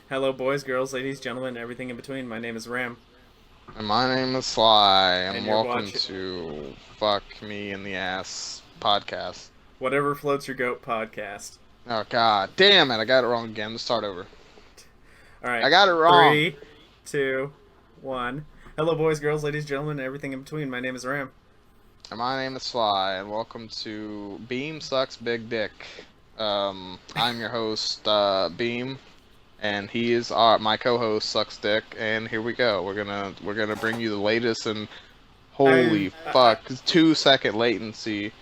Hello, boys, girls, ladies, gentlemen, everything in between. My name is Ram. And my name is Sly, and And you're welcome watching- to Fuck Me in the Ass podcast. Whatever floats your goat podcast. Oh god, damn it, I got it wrong again. Let's start over. Alright. I got it wrong. 3, 2, 1. Hello, boys, girls, ladies, gentlemen, everything in between. My name is Ram. And my name is Sly, and welcome to Beam Sucks Big Dick. I'm your host, Beam, and he is my co-host, Sucks Dick, and here we go. We're gonna bring you the latest and holy fuck, 2-second latency.com.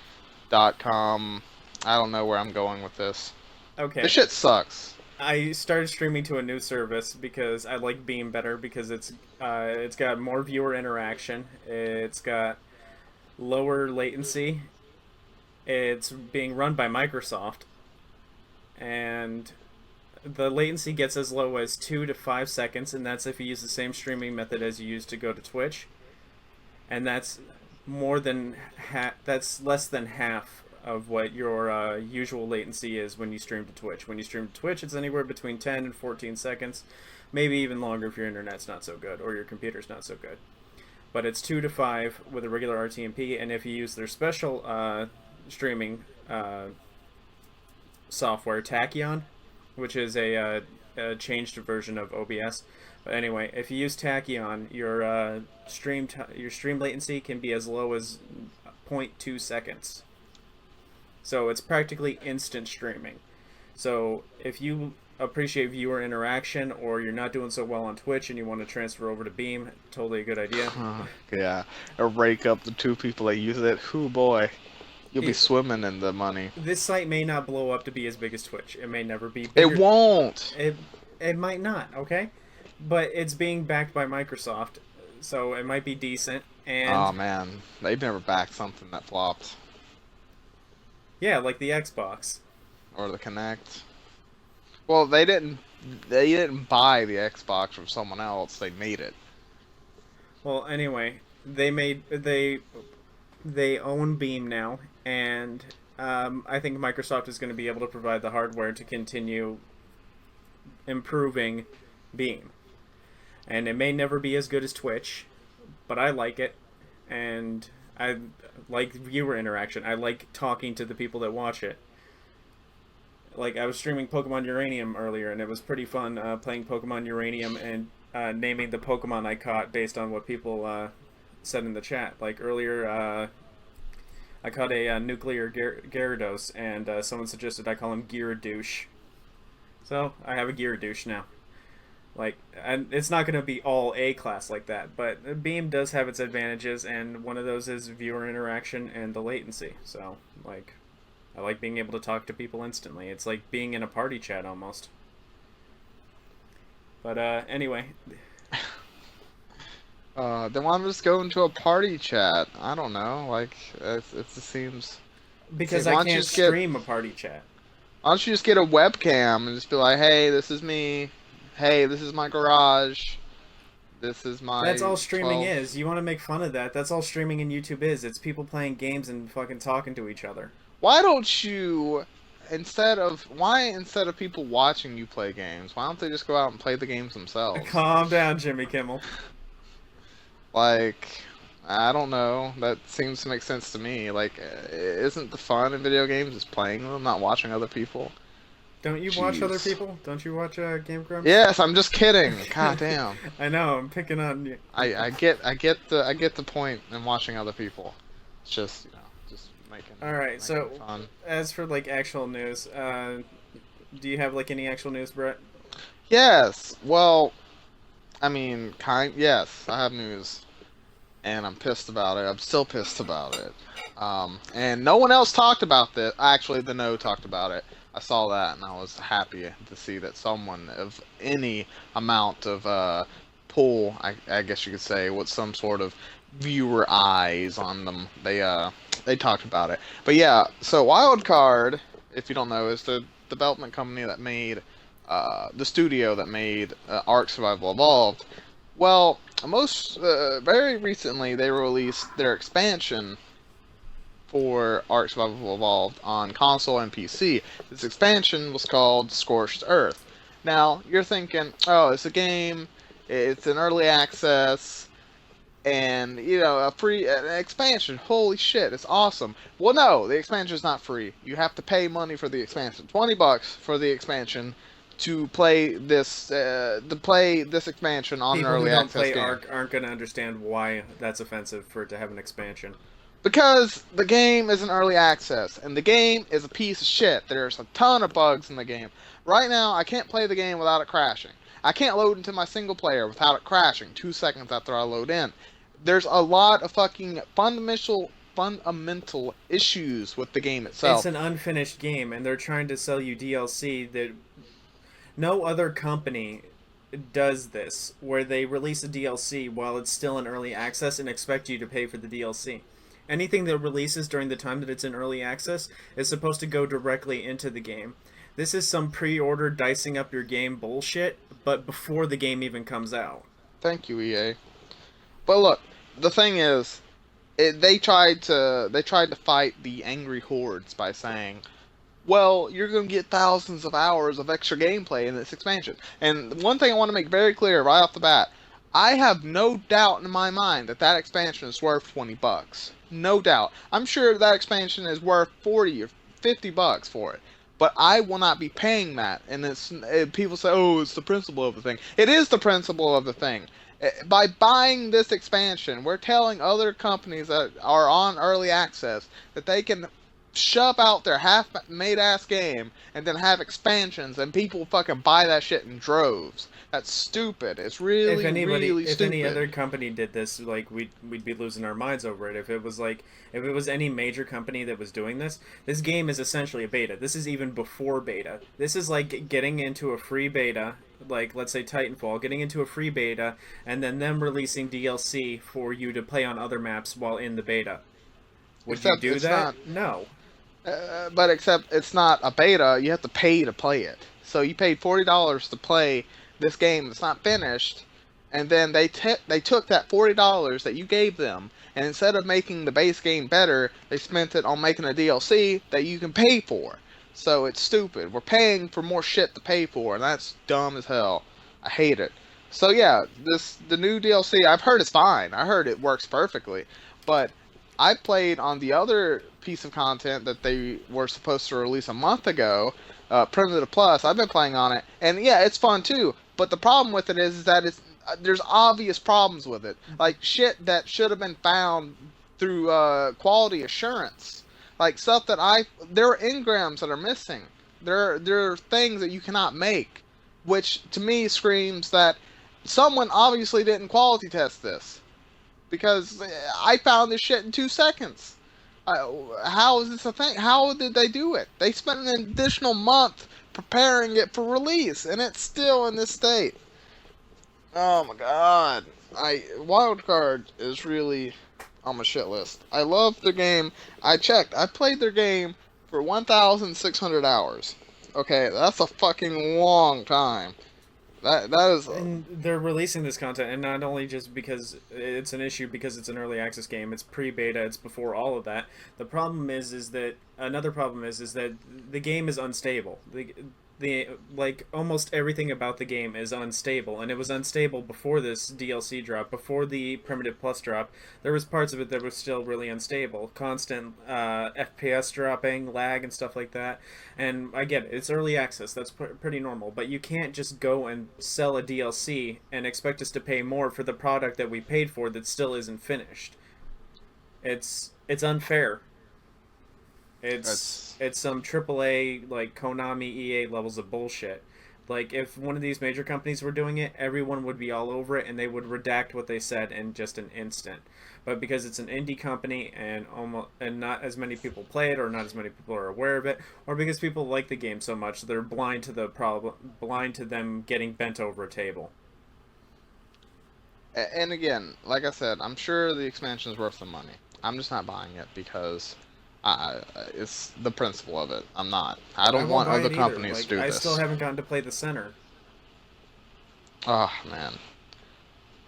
I don't know where I'm going with this. Okay. This shit sucks. I started streaming to a new service because I like Beam better because it's got more viewer interaction. It's got lower latency. It's being run by Microsoft. And the latency gets as low as 2 to 5 seconds, and that's if you use the same streaming method as you use to go to Twitch. And that's more than that's less than half of what your usual latency is when you stream to Twitch. When you stream to Twitch, it's anywhere between 10 and 14 seconds, maybe even longer if your internet's not so good or your computer's not so good. But it's 2 to 5 with a regular RTMP, and if you use their special streaming software, Tachyon, which is a changed version of OBS. But anyway, if you use Tachyon, your stream latency can be as low as 0.2 seconds. So it's practically instant streaming. So if you appreciate viewer interaction, or you're not doing so well on Twitch and you want to transfer over to Beam, totally a good idea. Yeah, or rake up the two people that use it. Hoo boy. You'll be swimming in the money. This site may not blow up to be as big as Twitch. It may never be bigger. It won't! It might not, okay? But it's being backed by Microsoft, so it might be decent. And oh man, they've never backed something that flopped. yeah, like the Xbox. Or the Kinect. Well, they didn't buy the Xbox from someone else, they made it. Well, anyway, they own Beam now, and I think Microsoft is going to be able to provide the hardware to continue improving Beam. And it may never be as good as Twitch, but I like it, and I like viewer interaction. I like talking to the people that watch it. Like, I was streaming Pokemon Uranium earlier, and it was pretty fun playing Pokemon Uranium and naming the Pokemon I caught based on what people said in the chat. Like, earlier, I caught a nuclear Gyarados, and someone suggested I call him Gyarados. So, I have a Gyarados now. Like, and it's not going to be all A class like that, but Beam does have its advantages, and one of those is viewer interaction and the latency. So, like, I like being able to talk to people instantly. It's like being in a party chat almost. But anyway. Then why don't we just go into a party chat? I don't know, like, it just seems... Because why I don't you can't just get- stream a party chat. Why don't you just get a webcam and just be like, hey, this is me. Hey, this is my garage. This is my... That's all streaming 12 is. You want to make fun of that? That's all streaming in YouTube is. It's people playing games and fucking talking to each other. Why don't you, instead of people watching you play games, why don't they just go out and play the games themselves? Calm down, Jimmy Kimmel. Like, I don't know. That seems to make sense to me. Like, isn't the fun in video games is playing them, not watching other people? Don't you watch other people? Don't you watch Game Grumps? Yes, I'm just kidding. God damn. I know. I'm picking on you. I get the point in watching other people. It's just, you know, just making. All right. making So, it fun. as for like actual news, do you have like any actual news, Bret? Yes. Well, I mean, yes, I have news, and I'm pissed about it. I'm still pissed about it. And no one else talked about this. Actually, the No talked about it. I saw that, and I was happy to see that someone of any amount of pull, I guess you could say, with some sort of viewer eyes on them, they talked about it. But yeah, so Wildcard, if you don't know, is the development company that made the studio that made Ark Survival Evolved. Well, very recently they released their expansion for Ark Survival Evolved on console and PC. This expansion was called Scorched Earth. Now, you're thinking, oh, it's a game, it's an early access, and, you know, an expansion. Holy shit, it's awesome. Well, no, the expansion is not free. You have to pay money for the expansion. $20 for the expansion to play this expansion on an People who early don't access play game. Ark aren't going to understand why that's offensive for it to have an expansion. Because the game is an early access, and the game is a piece of shit. There's a ton of bugs in the game. Right now, I can't play the game without it crashing. I can't load into my single player without it crashing 2 seconds after I load in. There's a lot of fucking fundamental issues with the game itself. It's an unfinished game, and they're trying to sell you DLC that no other company does this, where they release a DLC while it's still in early access and expect you to pay for the DLC. Anything that releases during the time that it's in early access is supposed to go directly into the game. This is some pre-order dicing up your game bullshit, but before the game even comes out. Thank you, EA. But look, the thing is, they tried to fight the angry hordes by saying, well, you're going to get thousands of hours of extra gameplay in this expansion. And one thing I want to make very clear right off the bat, I have no doubt in my mind that that expansion is worth $20. No doubt. I'm sure that expansion is worth 40 or 50 bucks for it. But I will not be paying that. And people say, oh, it's the principle of the thing. It is the principle of the thing. By buying this expansion, we're telling other companies that are on early access that they can shove out their half-made-ass game and then have expansions, and people fucking buy that shit in droves. That's stupid. It's really, really stupid. If any other company did this, like, we'd be losing our minds over it. If it was any major company that was doing this, this game is essentially a beta. This is even before beta. This is like getting into a free beta, like, let's say Titanfall, getting into a free beta, and then them releasing DLC for you to play on other maps while in the beta. Would you do that? No. But except it's not a beta, you have to pay to play it. So you paid $40 to play this game that's not finished, and then they took that $40 that you gave them, and instead of making the base game better, they spent it on making a DLC that you can pay for. So it's stupid. We're paying for more shit to pay for, and that's dumb as hell. I hate it. So yeah, the new DLC, I've heard it's fine. I heard it works perfectly, but I played on the other piece of content that they were supposed to release a month ago, Primitive Plus. I've been playing on it, and yeah, it's fun too. But the problem with it is that there's obvious problems with it, like shit that should have been found through quality assurance, like stuff that there are engrams that are missing. There are things that you cannot make, which to me screams that someone obviously didn't quality test this. Because I found this shit in 2 seconds. How is this a thing? How did they do it? They spent an additional month preparing it for release, and it's still in this state. Oh my god. Wildcard is really on my shit list. I love the game. I checked. I played their game for 1,600 hours. Okay, that's a fucking long time. That is. And they're releasing this content, and not only just because it's an issue because it's an early access game, it's pre-beta, it's before all of that. The problem is that another problem is that the game is unstable. The like almost everything about the game is unstable, and it was unstable before this DLC drop, before the Primitive Plus drop. There was parts of it that were still really unstable, constant FPS dropping, lag, and stuff like that. And I get it, it's early access, that's pretty normal, but you can't just go and sell a DLC and expect us to pay more for the product that we paid for that still isn't finished. It's unfair. It's some AAA, like, Konami, EA levels of bullshit. Like, if one of these major companies were doing it, everyone would be all over it, and they would redact what they said in just an instant. But because it's an indie company, and not as many people play it, or not as many people are aware of it, or because people like the game so much, they're blind to the problem, blind to them getting bent over a table. And again, like I said, I'm sure the expansion is worth the money. I'm just not buying it because it's the principle of it. I'm not. I don't want other companies to do this. I still haven't gotten to play the center. Oh man,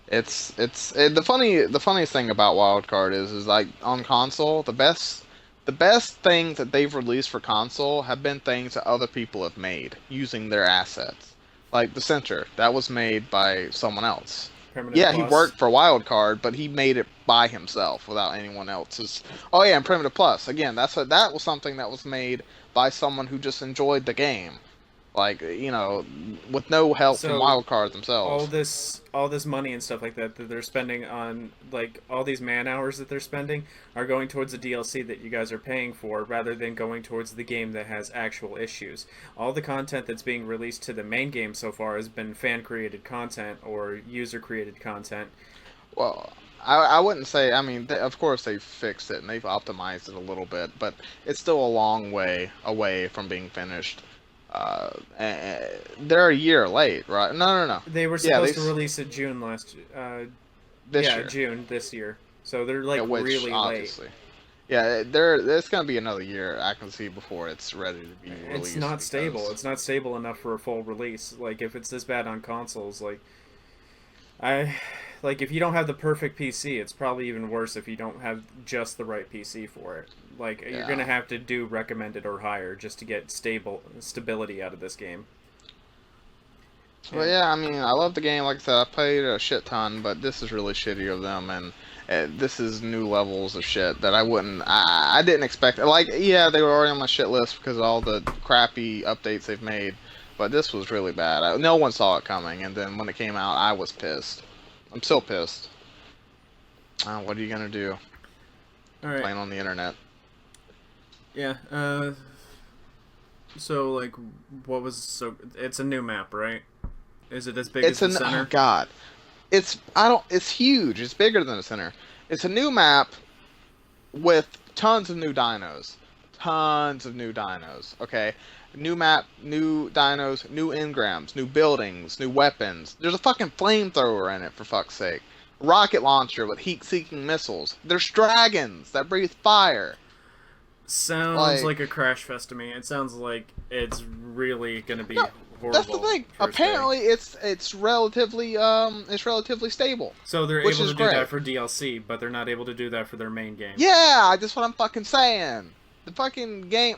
the funniest thing about Wildcard is like on console, the best the best things that they've released for console have been things that other people have made using their assets. Like the center, that was made by someone else. Primitive Yeah, he Plus. worked for Wildcard, but he made it by himself without anyone else's. Oh yeah, and Primitive Plus. Again, that was something that was made by someone who just enjoyed the game. Like, with no help from So Wildcard all themselves. this money and stuff like that that they're spending on, like all these man hours that they're spending are going towards the DLC that you guys are paying for rather than going towards the game that has actual issues. All the content that's being released to the main game so far has been fan created content or user created content. Well, I wouldn't say. I mean, of course they've fixed it and they've optimized it a little bit, but it's still a long way away from being finished. They're a year late, right? No, no, no. They were Yeah, supposed to release it June last this yeah, year. June this year. So they're like Yeah, which really late. obviously, yeah, there's gonna be another year I can see before it's ready to be It's released not stable. because It's not stable enough for a full release. Like if it's this bad on consoles, I like if you don't have the perfect PC, it's probably even worse if you don't have just the right PC for it. Like you're yeah. gonna have to do recommended or higher just to get stability out of this game. But And yeah, I mean, I love the game. Like I said, I played a shit ton, but this is really shitty of them, and this is new levels of shit that I wouldn't. I didn't expect. Like, yeah, they were already on my shit list because of all the crappy updates they've made, but this was really bad. No one saw it coming, and then when it came out, I was pissed. I'm still pissed. What are you gonna do? all right, Playing on the internet. yeah. So like, what was so? It's a new map, right? Is it as big as It's the an center? oh god. It's huge. It's bigger than the center. It's a new map with tons of new dinos. Tons of new dinos. Okay. New map, new dinos, new engrams, new buildings, new weapons. There's a fucking flamethrower in it, for fuck's sake. Rocket launcher with heat-seeking missiles. There's dragons that breathe fire. Sounds Like, like a crash fest to me. It sounds like it's really gonna be no, that's the horrible thing. first day. Apparently, it's relatively stable, So they're which able is to do that great. for DLC, but they're not able to do that for their main game. Yeah, that's what I'm fucking saying. The fucking game.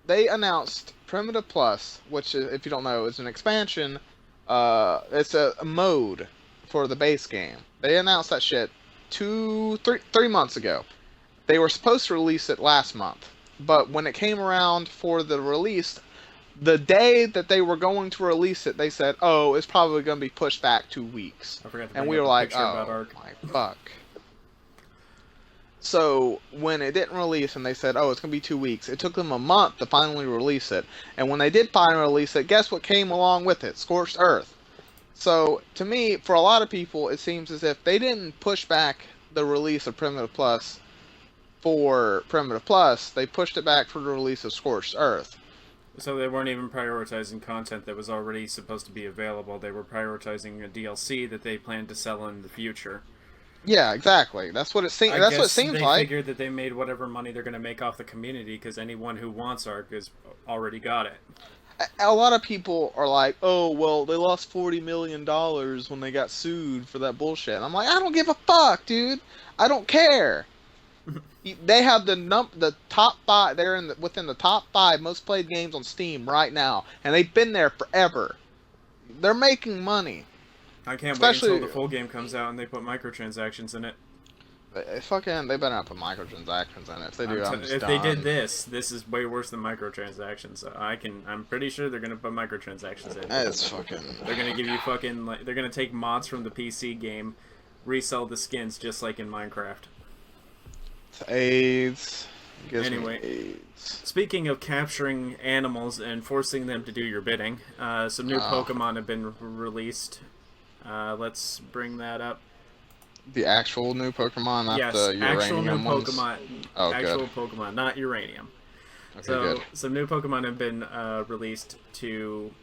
They announced Primitive Plus, which, is, if you don't know, is an expansion. It's a mode for the base game. They announced that shit 3 months ago. They were supposed to release it last month, but when it came around for the release, the day that they were going to release it, they said, "Oh, it's probably going to be pushed back 2 weeks," I forgot to and bring we up were a like, picture about "Oh Ark. my fuck." So when it didn't release and they said, "Oh, it's gonna be 2 weeks," it took them a month to finally release it. And when they did finally release it, guess what came along with it? Scorched Earth. So to me, for a lot of people, it seems as if they didn't push back the release of Primitive Plus for Primitive Plus. They pushed it back for the release of Scorched Earth. So they weren't even prioritizing content that was already supposed to be available. They were prioritizing a DLC that they planned to sell in the future. Yeah, exactly. That's what it seems. I That's what it guess seems they like. figured that they made whatever money they're going to make off the community because anyone who wants Ark has already got it. A lot of people are like, "Oh, well, they lost $40 million when they got sued for that bullshit." And I'm like, I don't give a fuck, dude. I don't care. They have the top five. They're within the top five most played games on Steam right now, and they've been there forever. They're making money. I can't wait Especially, until the full game comes out and they put microtransactions in it. they better not put microtransactions in it. If they do, I'm just If done. they did this is way worse than microtransactions. I'm pretty sure they're gonna put microtransactions in. That's fucking. They're gonna give you fucking like they're gonna take mods from the PC game, resell the skins just like in Minecraft. AIDS. Gives Anyway, me AIDS. speaking of capturing animals and forcing them to do your bidding, some new Pokemon have been released. Let's bring that up. The actual new Pokemon, not Yes, the actual new uranium ones. Pokemon. Oh, actual good. Pokemon, not uranium. Okay, So good. some new Pokemon have been released to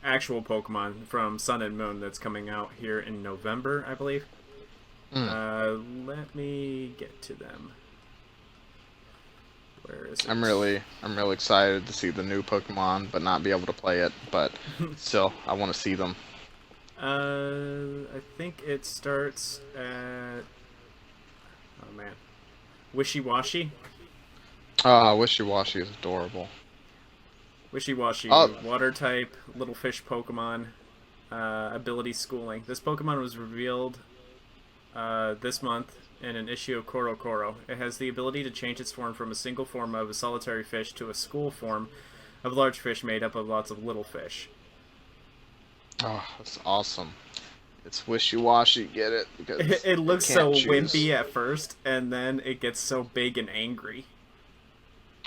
actual Pokemon from Sun and Moon that's coming out here in November, I believe. Let me get to them. Where is it? I'm really excited to see the new Pokemon, but not be able to play it. But still, I want to see them. I think it starts at. Oh man, Wishy-Washy. Wishy-Washy is adorable. Wishy-Washy, Oh, water type, little fish Pokemon, ability schooling. This Pokemon was revealed this month in an issue of Koro Koro. It has the ability to change its form from a single form of a solitary fish to a school form of large fish made up of lots of little fish. oh, that's awesome. It's wishy-washy, get it? Because It looks can't so choose. wimpy at first, and then it gets so big and angry.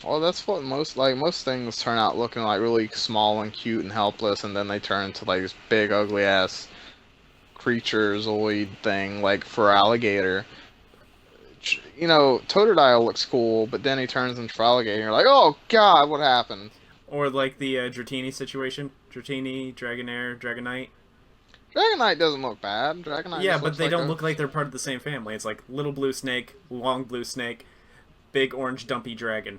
Well, that's what most things turn out looking like really small and cute and helpless, and then they turn into like this big ugly ass creaturezoid thing. Like for alligator, you know, Totodile looks cool, but then he turns into alligator. And you're like, oh god, what happened? Or like the Dratini situation. Dratini, Dragonair, Dragonite. Dragonite doesn't look bad. Dragonite Yeah, just but looks they like don't a... look like they're part of the same family. It's like little blue snake, long blue snake, big orange dumpy dragon.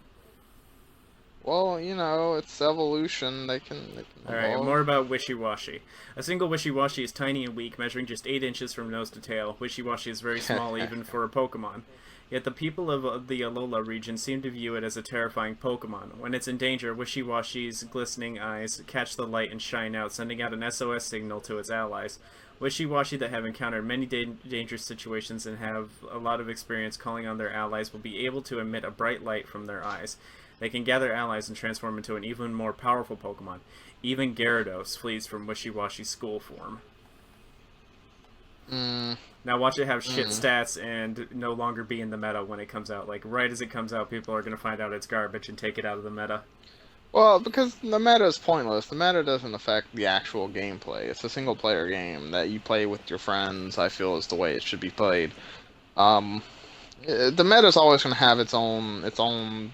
Well, you know, it's evolution. They can Alright, evolve. more about Wishy-Washy. A single Wishy-Washy is tiny and weak, measuring just 8 inches from nose to tail. Wishy-Washy is very small even for a Pokemon. Yet the people of the Alola region seem to view it as a terrifying Pokemon. When it's in danger, Wishy-Washy's glistening eyes catch the light and shine out, sending out an SOS signal to its allies. Wishy-Washy that have encountered many dangerous situations and have a lot of experience calling on their allies will be able to emit a bright light from their eyes. They can gather allies and transform into an even more powerful Pokemon. Even Gyarados flees from Wishy-Washy's school form. Now watch it have shit stats and no longer be in the meta when it comes out. Like, right as it comes out, people are going to find out it's garbage and take it out of the meta. Well, because the meta is pointless. The meta doesn't affect the actual gameplay. It's a single-player game that you play with your friends. I feel is the way it should be played. The meta is always going to have its own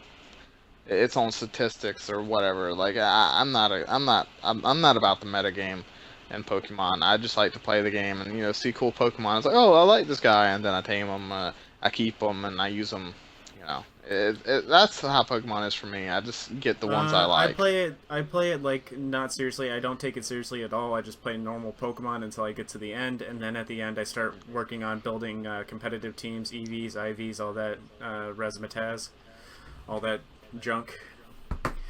statistics or whatever. Like I'm not about the meta game in Pokemon. I just like to play the game and, you know, see cool Pokemon. It's like, oh, I like this guy, and then I tame them, I keep them, and I use them. You know, that's how Pokemon is for me. I just get the ones I like. I play it like not seriously. I don't take it seriously at all. I just play normal Pokemon until I get to the end, and then at the end I start working on building competitive teams, EVs, IVs, all that, Razzmatazz, all that junk.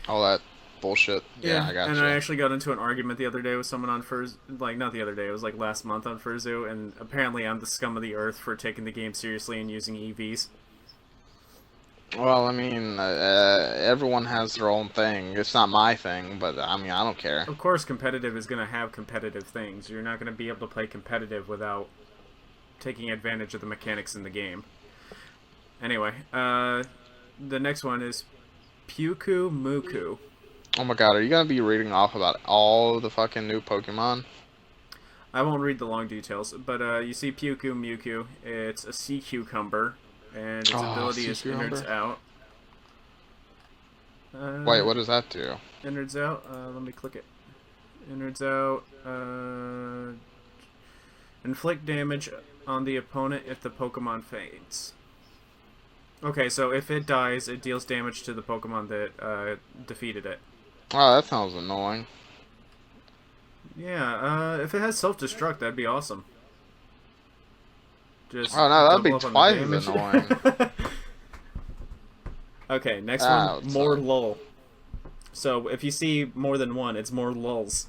All that bullshit. Yeah, I got and you. I actually got into an argument the other day with someone on Furz, like not the other day, it was like last month on Furzu, and apparently I'm the scum of the earth for taking the game seriously and using EVs. Well, I mean, everyone has their own thing. It's not my thing, but I mean, I don't care. Of course, competitive is going to have competitive things. You're not going to be able to play competitive without taking advantage of the mechanics in the game. Anyway, the next one is Puku Muku. Oh my god, are you gonna be reading off about all the fucking new Pokemon? I won't read the long details, but you see Puku Muku. It's a sea cucumber, and its ability is innards out. Wait, what does that do? Innards out. Let me click it. Innards out. Inflict damage on the opponent if the Pokemon faints. Okay, so if it dies, it deals damage to the Pokemon that defeated it. Oh, that sounds annoying. Yeah, if it has self-destruct, that'd be awesome. Just oh no, that'd be double up twice on the as damage. annoying. Okay, next one, more lull. So if you see more than one, it's more lulls.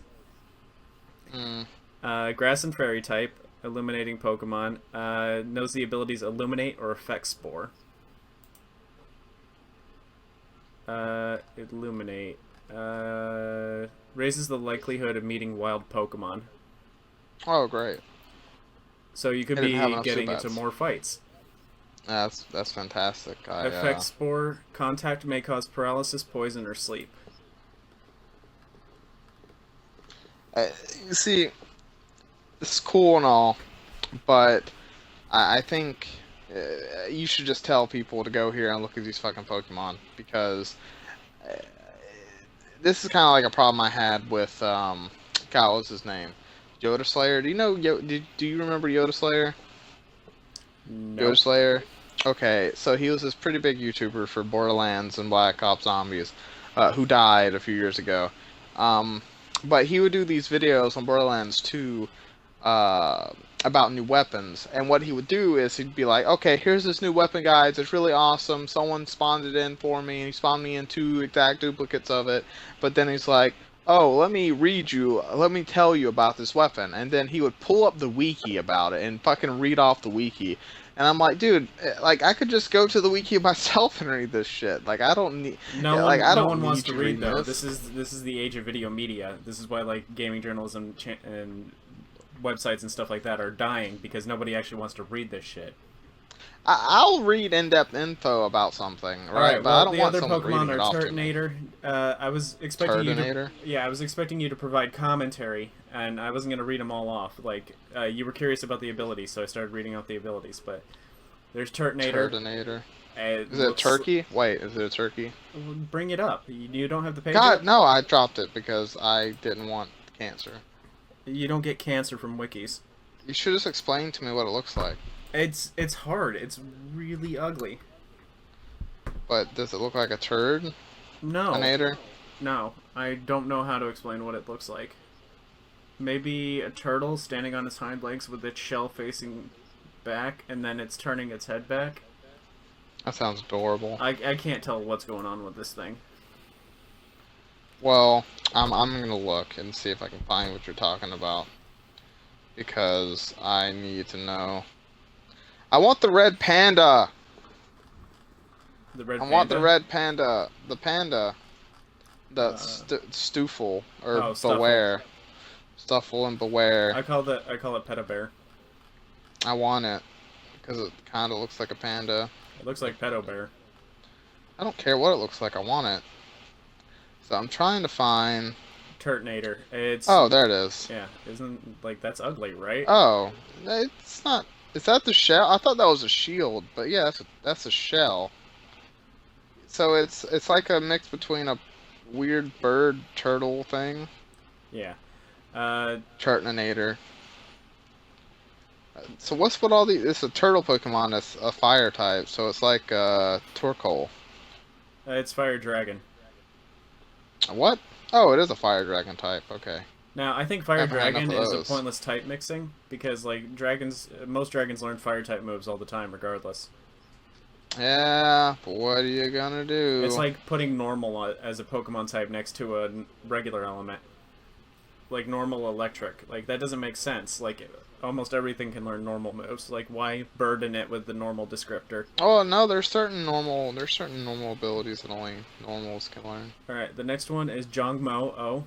Grass and fairy type, illuminating Pokemon, knows the abilities Illuminate or Effect Spore. Illuminate. Raises the likelihood of meeting wild Pokemon. Oh, great. So you could be getting into more fights. That's fantastic. Effect Spore. Contact may cause paralysis, poison, or sleep. You see, it's cool and all, but I think you should just tell people to go here and look at these fucking Pokemon, because this is kind of like a problem I had with God, what was his name? Yoda Slayer. Do you know? Do you remember Yoda Slayer? Nope. Yoda Slayer. Okay, so he was this pretty big YouTuber for Borderlands and Black Ops Zombies, who died a few years ago. But he would do these videos on Borderlands 2, about new weapons. And what he would do is he'd be like, okay, here's this new weapon, guys. It's really awesome. Someone spawned it in for me, and he spawned me in 2 exact duplicates of it. But then he's like, oh, let me tell you about this weapon. And then he would pull up the wiki about it and fucking read off the wiki. And I'm like, dude, like, I could just go to the wiki myself and read this shit. Like, I don't need... No one wants to read, though. This is the age of video media. This is why, like, gaming journalism and websites and stuff like that are dying, because nobody actually wants to read this shit. I'll read in-depth info about something, right? Alright, but well, I don't the want other someone Pokemon reading it are off to me. Turtonator. I was expecting Turtonator? I was expecting you to provide commentary, and I wasn't going to read them all off. Like, you were curious about the abilities, so I started reading out the abilities, but there's Turtonator. Turtonator. Is it a turkey? Wait, is it a turkey? Bring it up. You don't have the page God, up? no, I dropped it because I didn't want cancer. You don't get cancer from wikis. You should just explain to me what it looks like. It's hard. It's really ugly. But does it look like a turd? No. Turtonator? No. I don't know how to explain what it looks like. Maybe a turtle standing on its hind legs with its shell facing back, and then it's turning its head back. That sounds adorable. I can't tell what's going on with this thing. Well, I'm gonna look and see if I can find what you're talking about. Because I need to know. I want the red panda! The red I panda? want the red panda. The panda. The Stoofle. Or Oh, Stuffle. Beware. Stuffle and Beware. I call it Pedo-Bear. I want it. Because it kind of looks like a panda. It looks like Pedo-Bear. I don't care what it looks like, I want it. So I'm trying to find... Turtonator. It's... Oh, there it is. Yeah, isn't... Like, that's ugly, right? Oh, it's not... Is that the shell? I thought that was a shield, but yeah, that's a shell. So it's like a mix between a weird bird turtle thing. Yeah. Turtonator. So what's with all these? It's a turtle Pokemon that's a fire type, so it's like Torkoal. It's Fire Dragon. What? Oh, it is a fire dragon type. Okay. Now, I think Fire Never had enough Dragon of is a those. pointless type mixing, because, like, most dragons learn fire type moves all the time, regardless. Yeah, but what are you gonna do? It's like putting normal as a Pokemon type next to a regular element. Like normal electric. Like, that doesn't make sense. Like, almost everything can learn normal moves. Like, why burden it with the normal descriptor? Oh no, there's certain normal abilities that only normals can learn. Alright, the next one is Jongmo-O.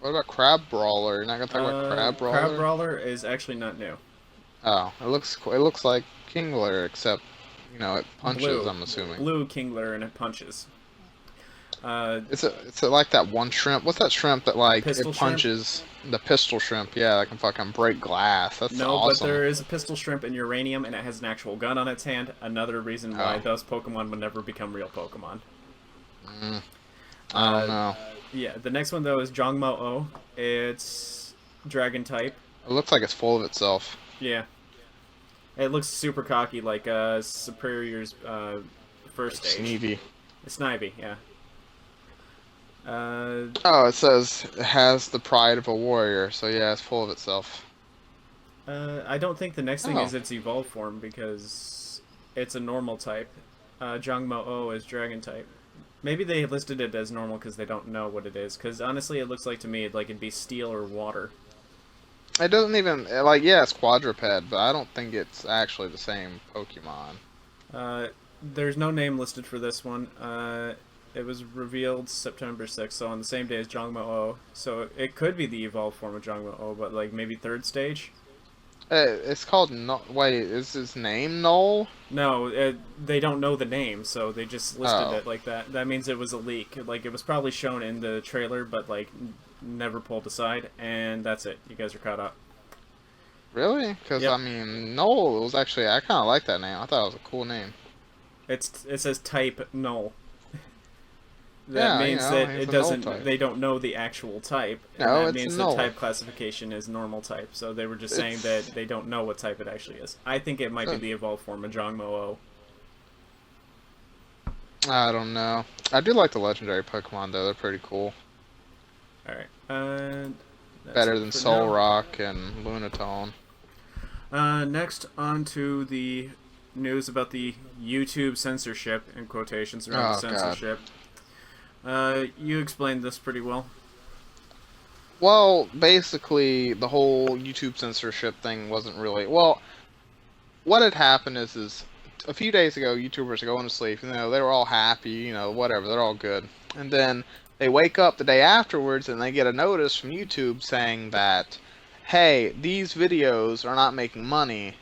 What about Crab Brawler? You're not gonna talk about Crab Brawler? Crab Brawler is actually not new. Oh, it looks like Kingler, except you know it punches. Blue. I'm assuming. Blue Kingler, and it punches. It's like that one shrimp. What's that shrimp that like Pistol it punches? The pistol shrimp. Yeah, that can fucking break glass. That's No, awesome. but there is a pistol shrimp in Uranium, and it has an actual gun on its hand. Another reason why those Pokemon would never become real Pokemon. I don't know. Yeah, the next one, though, is Jongmo-O. It's Dragon type. It looks like it's full of itself. Yeah. It looks super cocky, like Superior's first stage. Snivy. It's Snivy, yeah. Oh, it says it has the pride of a warrior, so yeah, it's full of itself. I don't think the next thing Oh. is its evolved form, because it's a normal type. Jongmo-O is Dragon type. Maybe they listed it as normal because they don't know what it is, because honestly it looks like to me like it'd be steel or water. It doesn't even, like, yeah, it's quadruped, but I don't think it's actually the same Pokemon. There's no name listed for this one. It was revealed September 6th, so on the same day as Jongmo-O. So it could be the evolved form of Jongmo-O, but like maybe third stage? It's called, wait, is his name Null? No, they don't know the name, so they just listed Oh. it like that. That means it was a leak. Like, it was probably shown in the trailer, but like never pulled aside, and that's it. You guys are caught up. Really? Because, Yep. I mean, Null was actually, I kind of like that name. I thought it was a cool name. It says type null. That Yeah, means you know, that he's it a null doesn't. type. They don't know the actual type. And No, that it's means null. the type classification is normal type. So they were just saying that they don't know what type it actually is. I think it might be the evolved form of Jongmo-O. I don't know. I do like the legendary Pokemon, though. They're pretty cool. All right. That's Better it than for Soul now. Rock and Lunatone. Next, on to the news about the YouTube censorship, in quotations around the Oh God. censorship. You explained this pretty well. Well, basically, the whole YouTube censorship thing wasn't really well. What had happened is a few days ago, YouTubers are going to sleep. You know, they were all happy. You know, whatever, they're all good. And then they wake up the day afterwards and they get a notice from YouTube saying that, hey, these videos are not making money.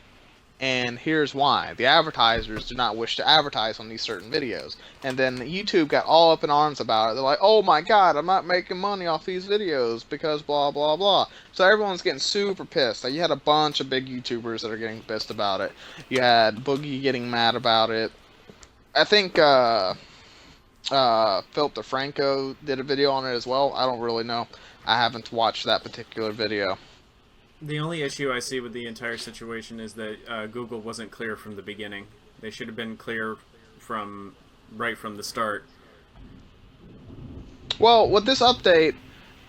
And here's why. The advertisers do not wish to advertise on these certain videos. And then YouTube got all up in arms about it. They're like, oh my god, I'm not making money off these videos because blah blah blah. So everyone's getting super pissed. Like, you had a bunch of big YouTubers that are getting pissed about it. You had Boogie getting mad about it. I think Philip DeFranco did a video on it as well. I don't really know. I haven't watched that particular video. The only issue I see with the entire situation is that Google wasn't clear from the beginning. They should have been clear from right from the start. Well, with this update,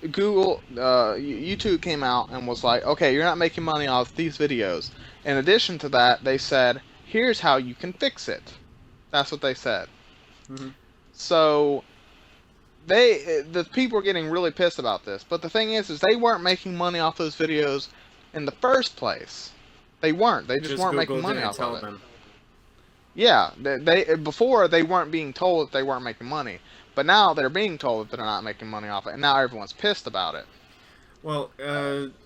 Google, YouTube came out and was like, okay, you're not making money off these videos. In addition to that, they said, here's how you can fix it. That's what they said. Mm-hmm. So, the people are getting really pissed about this. But the thing is they weren't making money off those videos in the first place. They weren't. They just weren't Google making money didn't off tell of it. them. Yeah, they before they weren't being told that they weren't making money, but now they're being told that they're not making money off it, and now everyone's pissed about it. Well,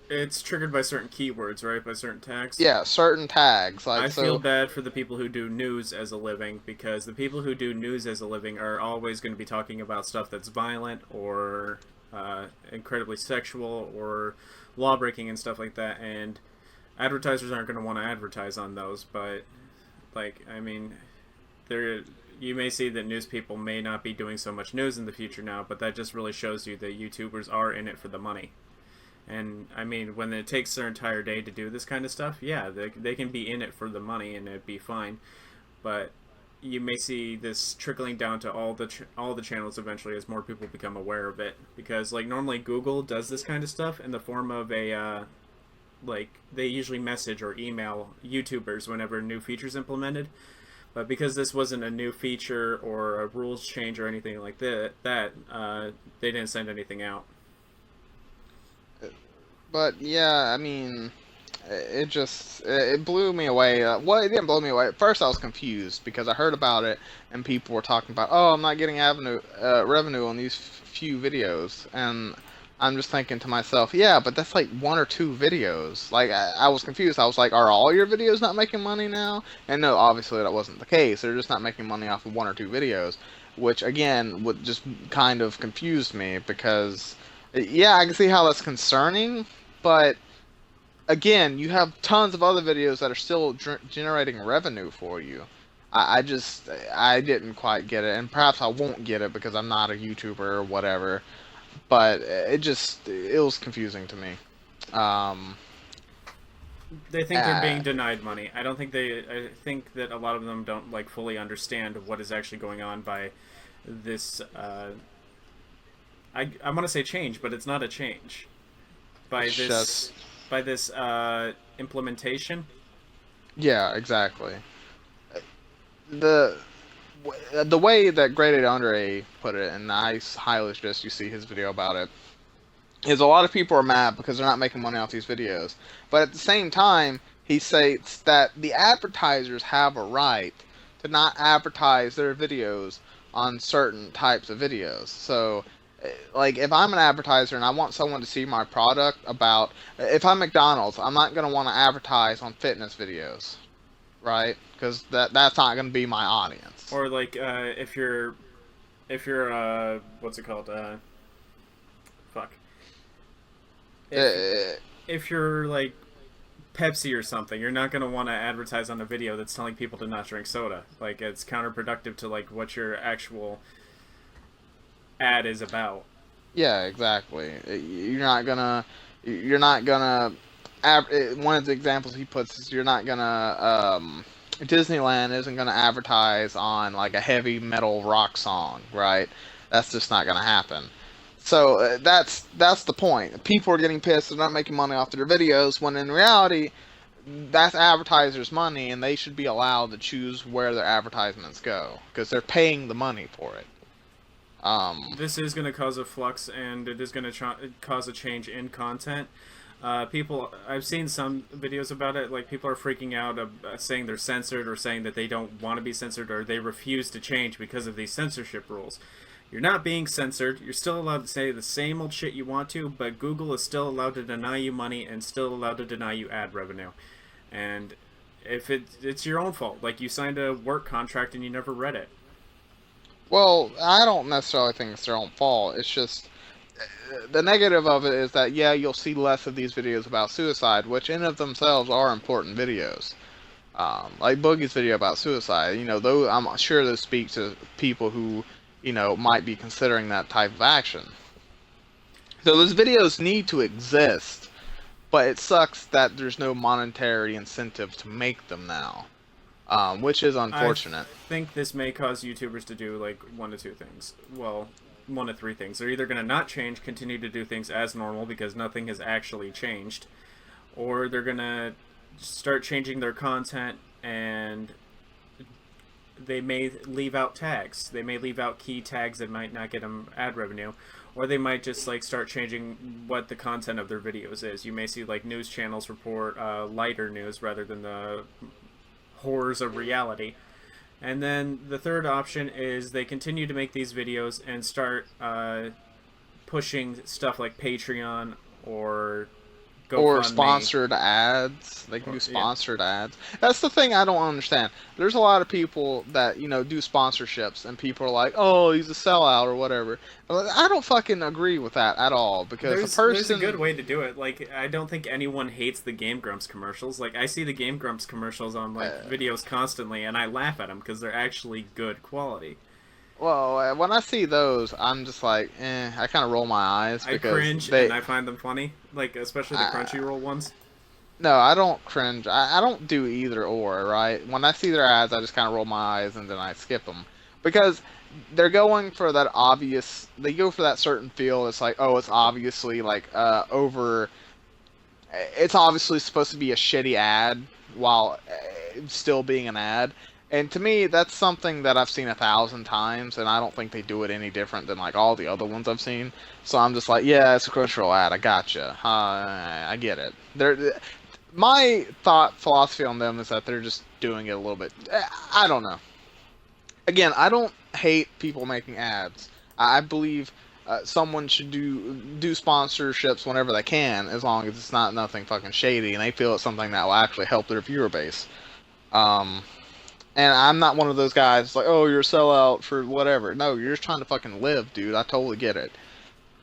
it's triggered by certain keywords, right? By certain tags. Yeah, certain tags. Like, I so, feel bad for the people who do news as a living, because the people who do news as a living are always going to be talking about stuff that's violent or incredibly sexual or law breaking and stuff like that, and advertisers aren't going to want to advertise on those. But, like, I mean, you may see that news people may not be doing so much news in the future now, but that just really shows you that YouTubers are in it for the money. And, I mean, when it takes their entire day to do this kind of stuff, yeah, they can be in it for the money and it'd be fine. But you may see this trickling down to all the channels eventually as more people become aware of it. Because, like, normally Google does this kind of stuff in the form of a, like, they usually message or email YouTubers whenever a new feature is implemented. But because this wasn't a new feature or a rules change or anything like that, they didn't send anything out. but yeah, I mean, it blew me away. Well, it didn't blow me away. At first, I was confused because I heard about it and people were talking about, oh, I'm not getting revenue on these few videos, and I'm just thinking to myself, yeah, but that's like one or two videos. Like, I was confused. I was like, are all your videos not making money now? And no, obviously that wasn't the case. They're just not making money off of one or two videos, which again would just kind of confused me because, yeah, I can see how that's concerning, but again, you have tons of other videos that are still generating revenue for you. I didn't quite get it, and perhaps I won't get it because I'm not a YouTuber or whatever. But it was confusing to me. They think they're being denied money. I think that a lot of them don't, like, fully understand what is actually going on by this. I want to say change, but it's not a change. By this implementation. Yeah, exactly. The the way that Graded Andre put it, and I highly suggest you see his video about it, is a lot of people are mad because they're not making money off these videos. But at the same time, he states that the advertisers have a right to not advertise their videos on certain types of videos. So, like, if I'm an advertiser and I want someone to see my product about, if I'm McDonald's, I'm not going to want to advertise on fitness videos, right? Because that's not going to be my audience. Or, like, if you're what's it called? Fuck. If you're, like, Pepsi or something, you're not going to want to advertise on a video that's telling people to not drink soda. Like, it's counterproductive to, like, what your actual ad is about. Yeah, exactly. You're not gonna one of the examples he puts is you're not gonna Disneyland isn't gonna advertise on, like, a heavy metal rock song, right? That's just not gonna happen. So that's the point. People are getting pissed. They're not making money off their videos when in reality, that's advertisers' money, and they should be allowed to choose where their advertisements go because they're paying the money for it. This is going to cause a flux, and it is going to cause a change in content. I've seen some videos about it, like people are freaking out, saying they're censored, or saying that they don't want to be censored, or they refuse to change because of these censorship rules. You're not being censored. You're still allowed to say the same old shit you want to, but Google is still allowed to deny you money and still allowed to deny you ad revenue. And if it's your own fault, like you signed a work contract and you never read it. Well, I don't necessarily think it's their own fault. It's just the negative of it is that yeah, you'll see less of these videos about suicide, which in of themselves are important videos. Like Boogie's video about suicide, though I'm sure those speak to people who, might be considering that type of action. So those videos need to exist, but it sucks that there's no monetary incentive to make them now, which is unfortunate. I think this may cause YouTubers to do like one of two things. Well, one of three things. They're either going to not change, continue to do things as normal because nothing has actually changed, or they're going to start changing their content and they may leave out tags. They may leave out key tags that might not get them ad revenue, or they might just like start changing what the content of their videos is. You may see like news channels report lighter news rather than the horrors of reality. And then the third option is they continue to make these videos and start pushing stuff like Patreon or Or sponsored ads. They can do sponsored ads. That's the thing I don't understand. There's a lot of people that, do sponsorships, and people are like, oh, he's a sellout or whatever. I don't fucking agree with that at all, because there's a good way to do it. Like, I don't think anyone hates the Game Grumps commercials. Like, I see the Game Grumps commercials on, videos constantly, and I laugh at them because they're actually good quality. Well, when I see those, I'm just like, I kind of roll my eyes because I cringe and I find them funny, like especially the Crunchyroll ones. No, I don't cringe. I don't do either or, right? When I see their ads, I just kind of roll my eyes and then I skip them because they're going for that obvious. They go for that certain feel. It's like, oh, it's obviously like over. It's obviously supposed to be a shitty ad while still being an ad. And to me, that's something that I've seen 1,000 times, and I don't think they do it any different than like all the other ones I've seen. So I'm just like, yeah, it's a Crunchyroll ad. I gotcha. I get it. My thought philosophy on them is that they're just doing it a little bit. I don't know. Again, I don't hate people making ads. I believe someone should do sponsorships whenever they can, as long as it's not nothing fucking shady, and they feel it's something that will actually help their viewer base. And I'm not one of those guys like, oh, you're a sellout for whatever. No, you're just trying to fucking live, dude. I totally get it.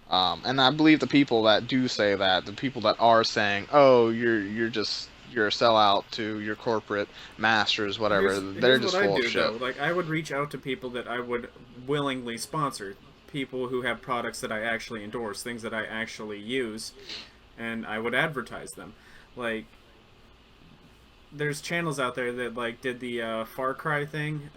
And I believe the people that do say that, the people that are saying, oh, you're a sellout to your corporate masters, whatever, they're just full of shit. Though. Like, I would reach out to people that I would willingly sponsor, people who have products that I actually endorse, things that I actually use, and I would advertise them. Like, there's channels out there that like did the Far Cry thing,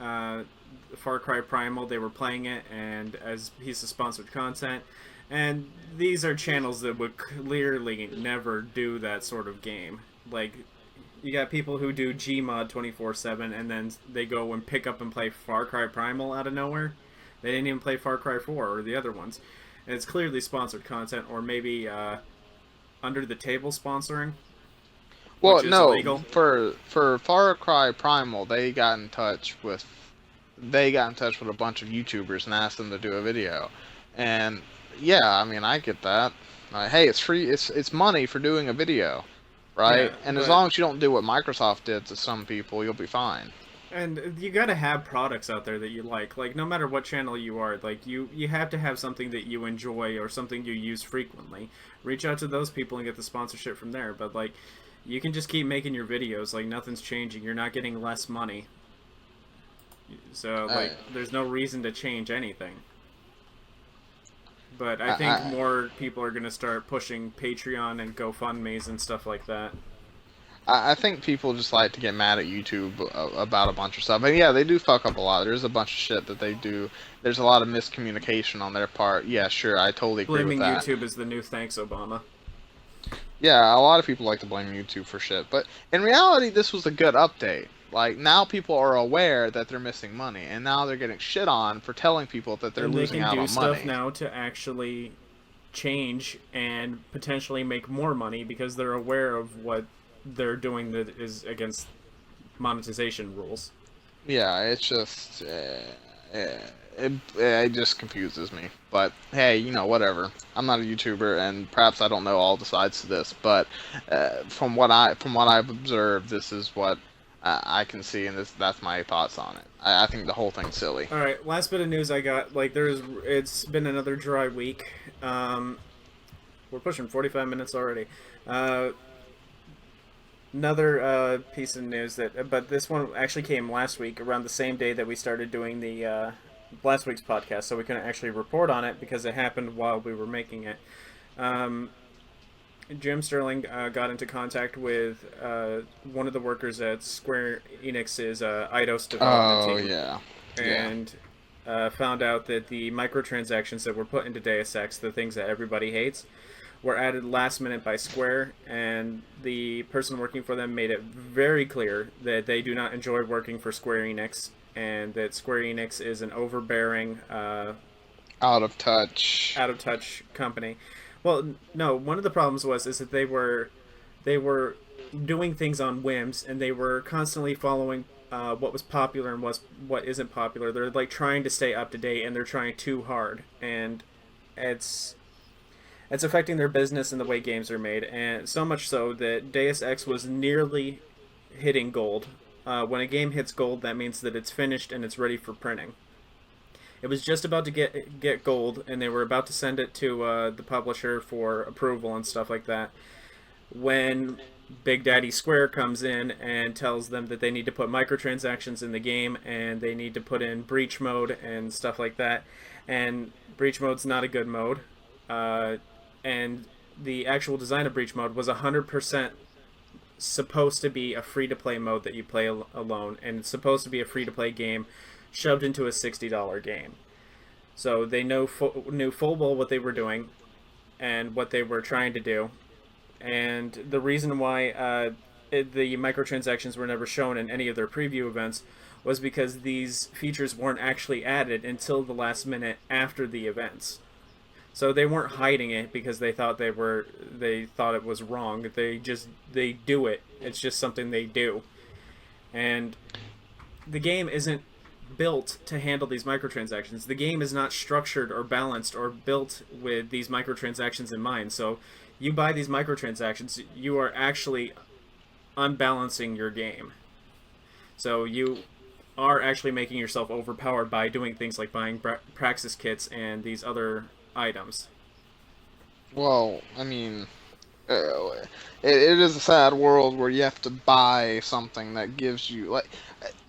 Far Cry Primal. They were playing it and as a piece of sponsored content, and these are channels that would clearly never do that sort of game. Like, you got people who do Gmod 24/7 and then they go and pick up and play Far Cry Primal out of nowhere. They didn't even play Far Cry 4 or the other ones, and it's clearly sponsored content, or maybe under the table sponsoring. Well, no, illegal. For Far Cry Primal, they got in touch with a bunch of YouTubers and asked them to do a video. And yeah, I mean, I get that. Hey, it's free. It's money for doing a video, right? Yeah, and as long as you don't do what Microsoft did to some people, you'll be fine. And you gotta have products out there that you like. Like, no matter what channel you are, like you have to have something that you enjoy or something you use frequently. Reach out to those people and get the sponsorship from there. But like, you can just keep making your videos, like nothing's changing. You're not getting less money. So, like, there's no reason to change anything. But I think more people are going to start pushing Patreon and GoFundMes and stuff like that. I think people just like to get mad at YouTube about a bunch of stuff. And yeah, they do fuck up a lot. There's a bunch of shit that they do. There's a lot of miscommunication on their part. Yeah, sure, I totally agree with Blaming that. YouTube is the new thanks, Obama. Yeah, a lot of people like to blame YouTube for shit. But in reality, this was a good update. Like, now people are aware that they're missing money. And now they're getting shit on for telling people that they're And they losing can out do on stuff money. now to actually change and potentially make more money because they're aware of what they're doing that is against monetization rules. Yeah, it's just it just confuses me. But hey, whatever. I'm not a YouTuber, and perhaps I don't know all the sides to this. But from what I've observed, this is what I can see, and that's my thoughts on it. I think the whole thing's silly. All right, last bit of news I got. It's been another dry week. We're pushing 45 minutes already. Uh, Another piece of news but this one actually came last week, around the same day that we started doing the last week's podcast, so we couldn't actually report on it because it happened while we were making it. Um, Jim Sterling got into contact with one of the workers at Square Enix's Eidos development Oh team, yeah, yeah. and found out that the microtransactions that were put into Deus Ex, the things that everybody hates, were added last minute by Square, and the person working for them made it very clear that they do not enjoy working for Square Enix, and that Square Enix is an overbearing, Out of touch. out of touch company. Well, no, one of the problems is that they were doing things on whims, and they were constantly following what was popular and what isn't popular. They're like trying to stay up to date, and they're trying too hard, and it's it's affecting their business and the way games are made, and so much so that Deus Ex was nearly hitting gold. When a game hits gold, that means that it's finished and it's ready for printing. It was just about to get gold, and they were about to send it to the publisher for approval and stuff like that. When Big Daddy Square comes in and tells them that they need to put microtransactions in the game and they need to put in breach mode and stuff like that, and breach mode's not a good mode. And the actual design of breach mode was 100% supposed to be a free-to-play mode that you play alone, and it's supposed to be a free-to-play game shoved into a $60 game. So they knew full well what they were doing and what they were trying to do. And the reason why the microtransactions were never shown in any of their preview events was because these features weren't actually added until the last minute after the events. So they weren't hiding it because they thought it was wrong. They do it. It's just something they do. And the game isn't built to handle these microtransactions. The game is not structured or balanced or built with these microtransactions in mind. So you buy these microtransactions, you are actually unbalancing your game. So you are actually making yourself overpowered by doing things like buying praxis kits and these other items. Well, I mean, it is a sad world where you have to buy something that gives you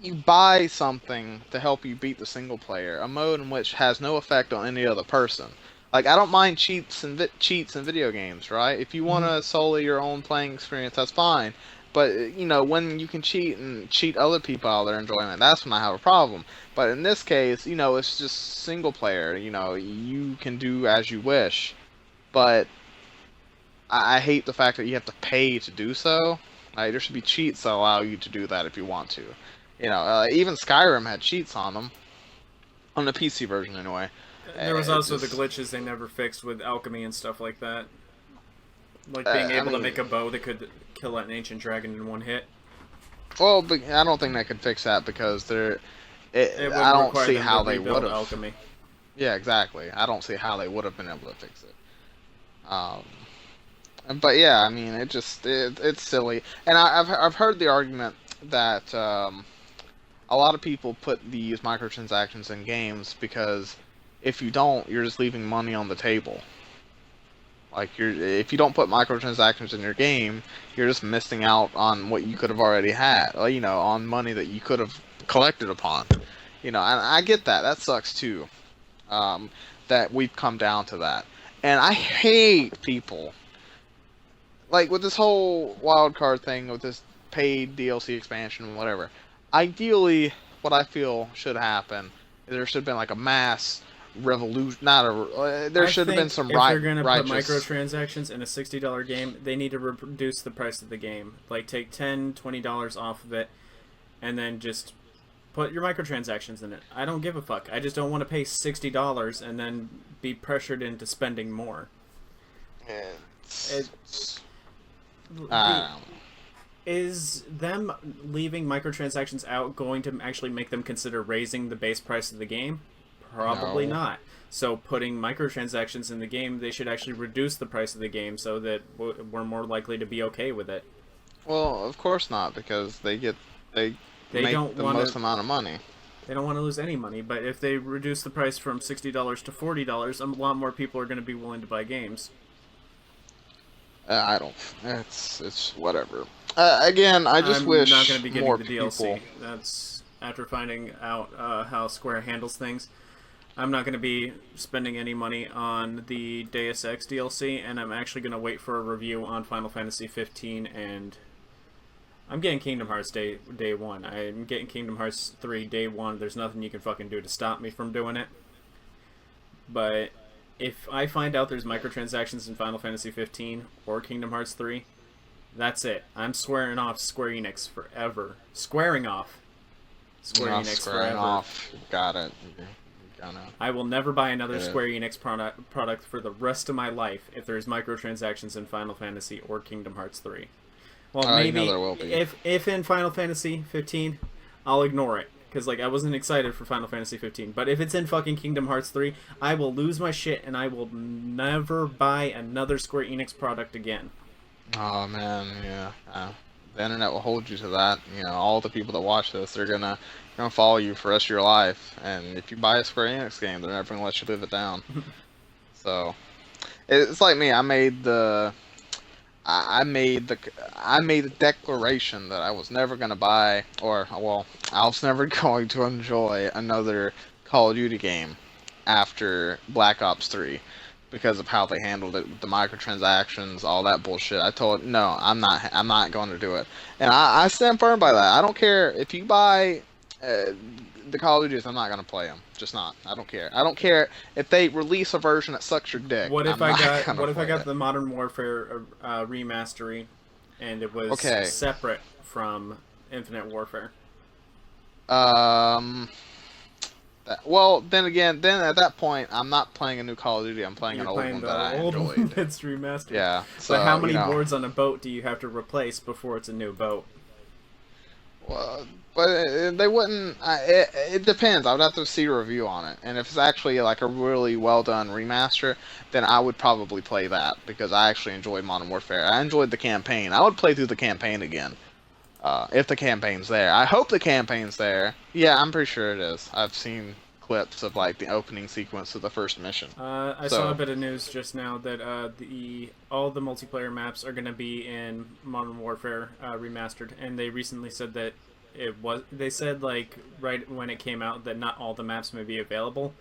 you buy something to help you beat the single player, a mode in which has no effect on any other person. Like, I don't mind cheats in video games, right? If you want to solely your own playing experience, that's fine. But when you can cheat and cheat other people out of their enjoyment, that's when I have a problem. But in this case, it's just single player. You can do as you wish. But I hate the fact that you have to pay to do so. Like, there should be cheats that allow you to do that if you want to. Even Skyrim had cheats on them, on the PC version anyway. There was also the glitches they never fixed with alchemy and stuff like that. Like being able to make a bow that could kill an ancient dragon in one hit. Well, but I don't think they could fix that because I don't see how they would have. Alchemy. Yeah, exactly. I don't see how they would have been able to fix it. But yeah, I mean, it's silly, and I've heard the argument that a lot of people put these microtransactions in games because if you don't, you're just leaving money on the table. Like, if you don't put microtransactions in your game, you're just missing out on what you could have already had, on money that you could have collected upon. And I get that. That sucks too. That we've come down to that. And I hate people like with this whole wild card thing with this paid DLC expansion and whatever. Ideally, what I feel should happen is there should have been like a mass revolution. Not a. There I should have been think some if they're gonna put righteous. microtransactions in a $60 game, they need to reduce the price of the game. Like take $10-$20 off of it, and then just put your microtransactions in it. I don't give a fuck. I just don't want to pay $60 and then be pressured into spending more. Is them leaving microtransactions out going to actually make them consider raising the base price of the game? Probably No. not. So putting microtransactions in the game, they should actually reduce the price of the game so that we're more likely to be okay with it. Well, of course not, because they They make don't the want most to. amount of money. They don't want to lose any money, but if they reduce the price from $60 to $40, a lot more people are going to be willing to buy games. I don't. It's whatever. Again, I just I'm wish not going to be getting more the people. DLC. That's after finding out how Square handles things. I'm not going to be spending any money on the Deus Ex DLC, and I'm actually going to wait for a review on Final Fantasy 15, and I'm getting Kingdom Hearts day one. I'm getting Kingdom Hearts 3 day one. There's nothing you can fucking do to stop me from doing it. But if I find out there's microtransactions in Final Fantasy 15 or Kingdom Hearts 3, that's it. I'm swearing off Square Enix forever. Squaring off Square Not Enix squaring forever. off. Got it. You gotta. I will never buy another Yeah. Square Enix product for the rest of my life if there's microtransactions in Final Fantasy or Kingdom Hearts 3. Well, You maybe know there will be. if in Final Fantasy 15, I'll ignore it because like I wasn't excited for Final Fantasy 15. But if it's in fucking Kingdom Hearts 3, I will lose my shit and I will never buy another Square Enix product again. Oh man, yeah. The internet will hold you to that. You know, all the people that watch this, they're gonna follow you for the rest of your life. And if you buy a Square Enix game, they're never gonna let you live it down. So it's like me. I made the declaration that I was never gonna buy, or well, I was never going to enjoy another Call of Duty game after Black Ops 3 because of how they handled it with the microtransactions, all that bullshit. I told no, I'm not going to do it, and I stand firm by that. I don't care if you buy the Call of Duties. I'm not gonna play them. Just not. I don't care. I don't care if they release a version that sucks your dick. What if I'm not I gonna play got it. the Modern Warfare remastery, and it was Okay. separate from Infinite Warfare? Well, then again, then at that point, I'm not playing a new Call of Duty. I'm playing You're an old playing one the that I old one enjoyed. that's remastered. Yeah. So But how many you know, boards on a boat do you have to replace before it's a new boat? Well, but they wouldn't. It depends. I would have to see a review on it, and if it's actually like a really well done remaster, then I would probably play that because I actually enjoyed Modern Warfare. I enjoyed the campaign. I would play through the campaign again. If the campaign's there. I hope the campaign's there. Yeah, I'm pretty sure it is. I've seen clips of like the opening sequence of the first mission. I saw a bit of news just now that all the multiplayer maps are going to be in Modern Warfare remastered, and they recently said that they said like right when it came out that not all the maps may be available.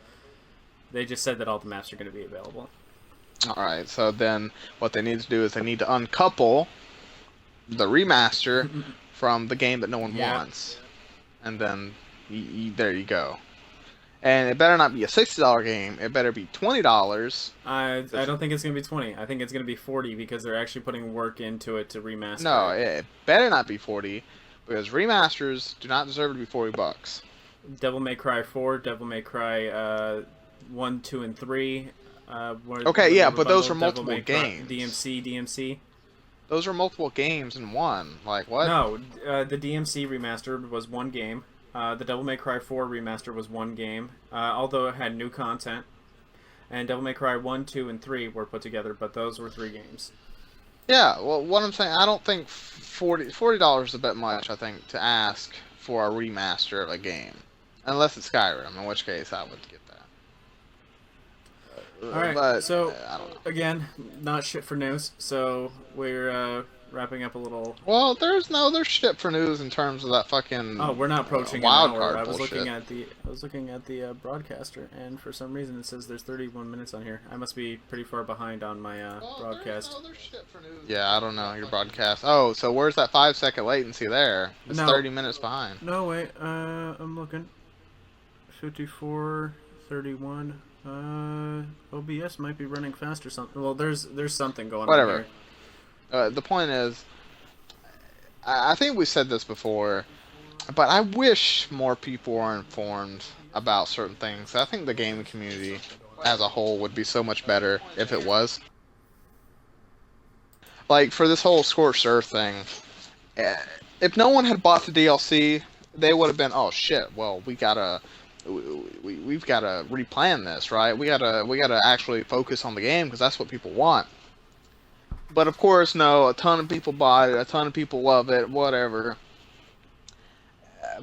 They just said that all the maps are going to be available. Alright, so then what they need to do is they need to uncouple the remaster from the game that no one wants. And then there you go. And it better not be a $60 game. It better be $20. I don't think it's going to be 20. I think it's going to be 40 because they're actually putting work into it to remaster. No, it better not be 40 because remasters do not deserve to be $40. Devil May Cry 4, Devil May Cry 1, 2, and 3. Okay, yeah, but those are Devil multiple May Cry, games. DMC. Those are multiple games in one. Like, what? No, the DMC remastered was one game. The Devil May Cry 4 remaster was one game, although it had new content. And Devil May Cry 1, 2, and 3 were put together, but those were 3 games. Yeah, well, what I'm saying, I don't think $40 is a bit much, I think, to ask for a remaster of a game. Unless it's Skyrim, in which case I would get that. Alright, But, so, I don't know. again, not shit for news, so we're wrapping up a little. Well, there's no other shit for news in terms of that fucking. Oh, we're not approaching wild an hour. card I was bullshit. looking at the broadcaster, and for some reason it says there's 31 minutes on here. I must be pretty far behind on my broadcast. There's no other shit for news. Yeah, I don't know your broadcast. Oh, so where's that 5-second latency there? It's 30 minutes behind. No, wait. I'm looking. 54, 31. OBS might be running fast or something. Well, there's something going on here. The point is, I think we said this before, but I wish more people were informed about certain things. I think the gaming community as a whole would be so much better if it was. Like, for this whole Scorched Earth thing, if no one had bought the DLC, they would have been, oh shit, well, we've got to replan this, right? We gotta actually focus on the game because that's what people want. But of course, no, a ton of people bought it, a ton of people love it, whatever.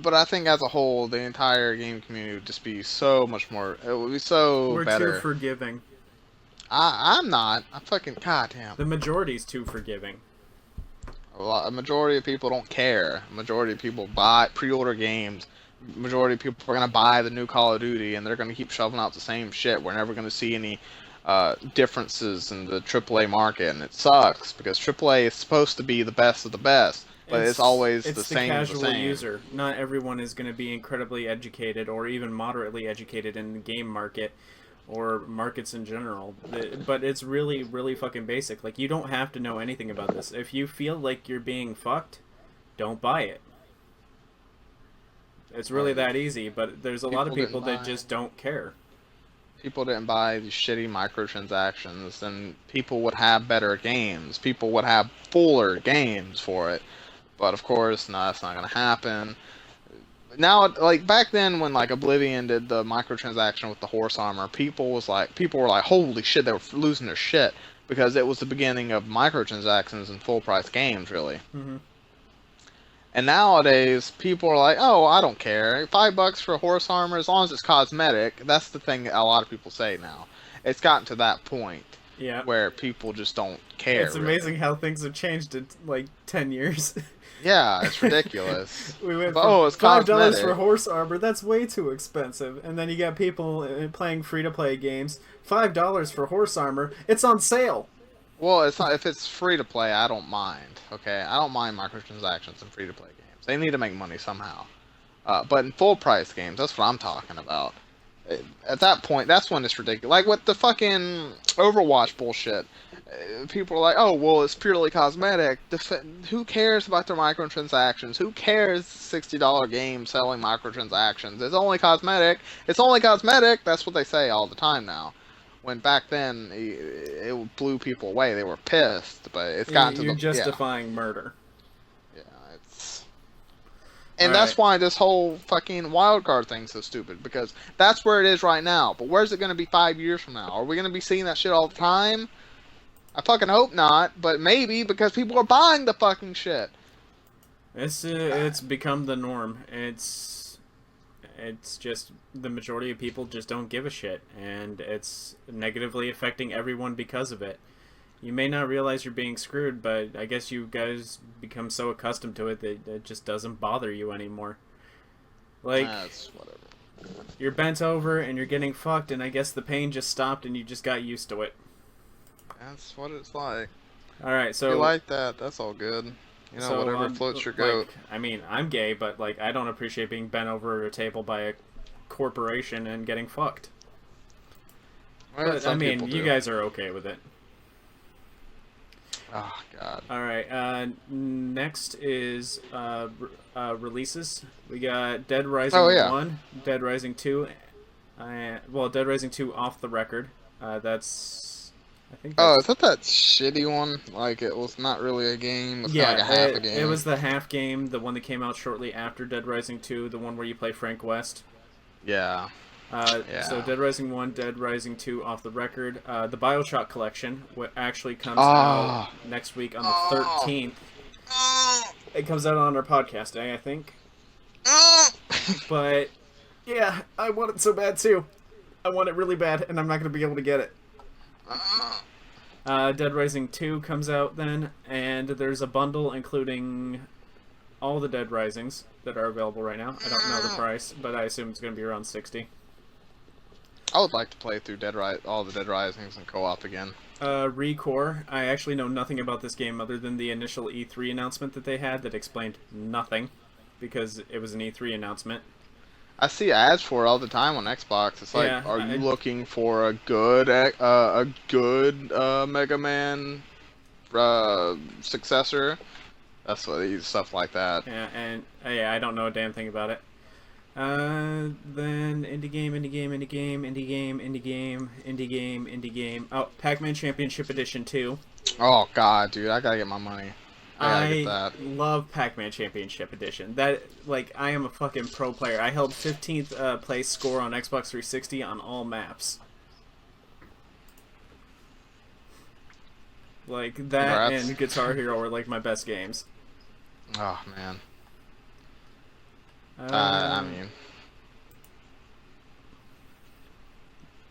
But I think as a whole, the entire game community would just be so much more. It would be so better. We're too forgiving. I'm not. I fucking goddamn. The majority's too forgiving. A majority of people don't care. A majority of people pre-order games. Majority of people are going to buy the new Call of Duty, and they're going to keep shoving out the same shit. We're never going to see any differences in the AAA market, and it sucks because AAA is supposed to be the best of the best, but it's always the same. It's the casual user. Not everyone is going to be incredibly educated or even moderately educated in the game market or markets in general. But it's really, really fucking basic. Like, you don't have to know anything about this. If you feel like you're being fucked, don't buy it. It's really that easy, but there's a lot of people that just don't care. People didn't buy these shitty microtransactions, and people would have better games. People would have fuller games for it. But of course, no, that's not going to happen. Now, like back then when like Oblivion did the microtransaction with the horse armor, people were like, holy shit, they were losing their shit because it was the beginning of microtransactions in full price games, really. Mm-hmm. And nowadays, people are like, oh, I don't care. $5 for a horse armor, as long as it's cosmetic. That's the thing that a lot of people say now. It's gotten to that point where people just don't care. It's amazing how things have changed in, like, 10 years. Yeah, it's ridiculous. We went from it's $5 for horse armor. That's way too expensive. And then you got people playing free-to-play games. $5 for horse armor. It's on sale. Well, it's not. If it's free to play, I don't mind. Okay, I don't mind microtransactions in free to play games. They need to make money somehow. But in full price games, that's what I'm talking about. At that point, that's when it's ridiculous. Like with the fucking Overwatch bullshit. People are like, oh, well, it's purely cosmetic. Who cares about their microtransactions? Who cares? $60 game selling microtransactions. It's only cosmetic. It's only cosmetic. That's what they say all the time now. When back then, it blew people away. They were pissed, but it's gotten to the... You're justifying murder. Yeah, it's... And that's why this whole fucking wildcard thing's so stupid, because that's where it is right now. But where's it going to be 5 years from now? Are we going to be seeing that shit all the time? I fucking hope not, but maybe, because people are buying the fucking shit. It's become the norm. It's just the majority of people just don't give a shit, and it's negatively affecting everyone because of it. You may not realize you're being screwed, but I guess you guys become so accustomed to it that it just doesn't bother you anymore. Like, that's whatever. You're bent over and you're getting fucked, and I guess the pain just stopped and you just got used to it. That's what it's like. Alright, so... If you like that, that's all good. You know, whatever floats your goat. Like, I mean, I'm gay, but like, I don't appreciate being bent over at a table by a corporation and getting fucked. Well, but, I mean, you guys are okay with it. Oh, God. Alright, next is releases. We got Dead Rising 1, Dead Rising 2, well, Dead Rising 2 off the record. I think is that shitty one? Like, it was not really a game. It's like a half a game. It was the half game, the one that came out shortly after Dead Rising 2, the one where you play Frank West. Yeah. So Dead Rising 1, Dead Rising 2 off the record. The BioShock collection actually comes out next week on the 13th. It comes out on our podcast day, I think. But, yeah, I want it so bad, too. I want it really bad, and I'm not going to be able to get it. Dead Rising 2 comes out then, and and there's a bundle including all the Dead Risings that are available right now. I don't know the price, but I assume it's going to be around 60. I would like to play through all the Dead Risings and co-op again. Recore. I actually know nothing about this game other than the initial E3 announcement that they had that explained nothing, because it was an E3 announcement. I see ads for it all the time on Xbox. It's like, are you looking for a good Mega Man successor? That's what they use, stuff like that. Yeah, and I don't know a damn thing about it. Then indie game. Oh, Pac-Man Championship Edition 2. Oh god, dude, I gotta get my money. I love Pac-Man Championship Edition. That, like, I am a fucking pro player. I held 15th place score on Xbox 360 on all maps. Like, that and Guitar Hero are, like, my best games. Oh, man. I mean...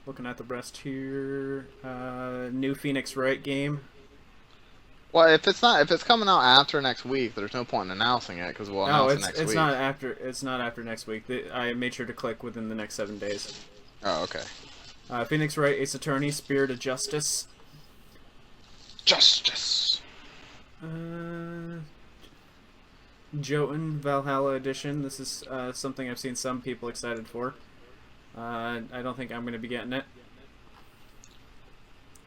Looking at the rest here. New Phoenix Wright game. Well, if it's coming out after next week, there's no point in announcing it because we'll announce it next week. It's not after next week. I made sure to click within the next 7 days. Oh, okay. Phoenix Wright, Ace Attorney, Spirit of Justice. Justice. Jotun Valhalla Edition. This is something I've seen some people excited for. I don't think I'm going to be getting it.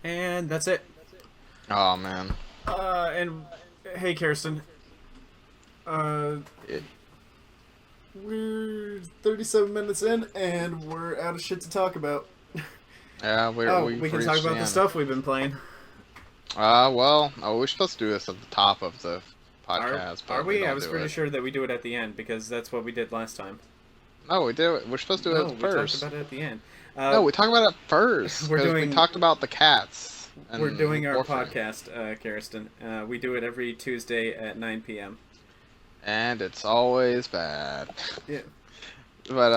And that's it. Oh, man. And hey, Kirsten. We're 37 minutes in, and we're out of shit to talk about. Yeah, we can talk about the stuff we've been playing. Well, we're supposed to do this at the top of the podcast. Are we? I was pretty sure that we do it at the end, because that's what we did last time. No, we do it. We're supposed to do it first. We talked about it at the end. No, we talked about it first. We talked about the cats. We're doing our podcast, Kirsten. We do it every Tuesday at 9 p.m. And it's always bad. Yeah. But,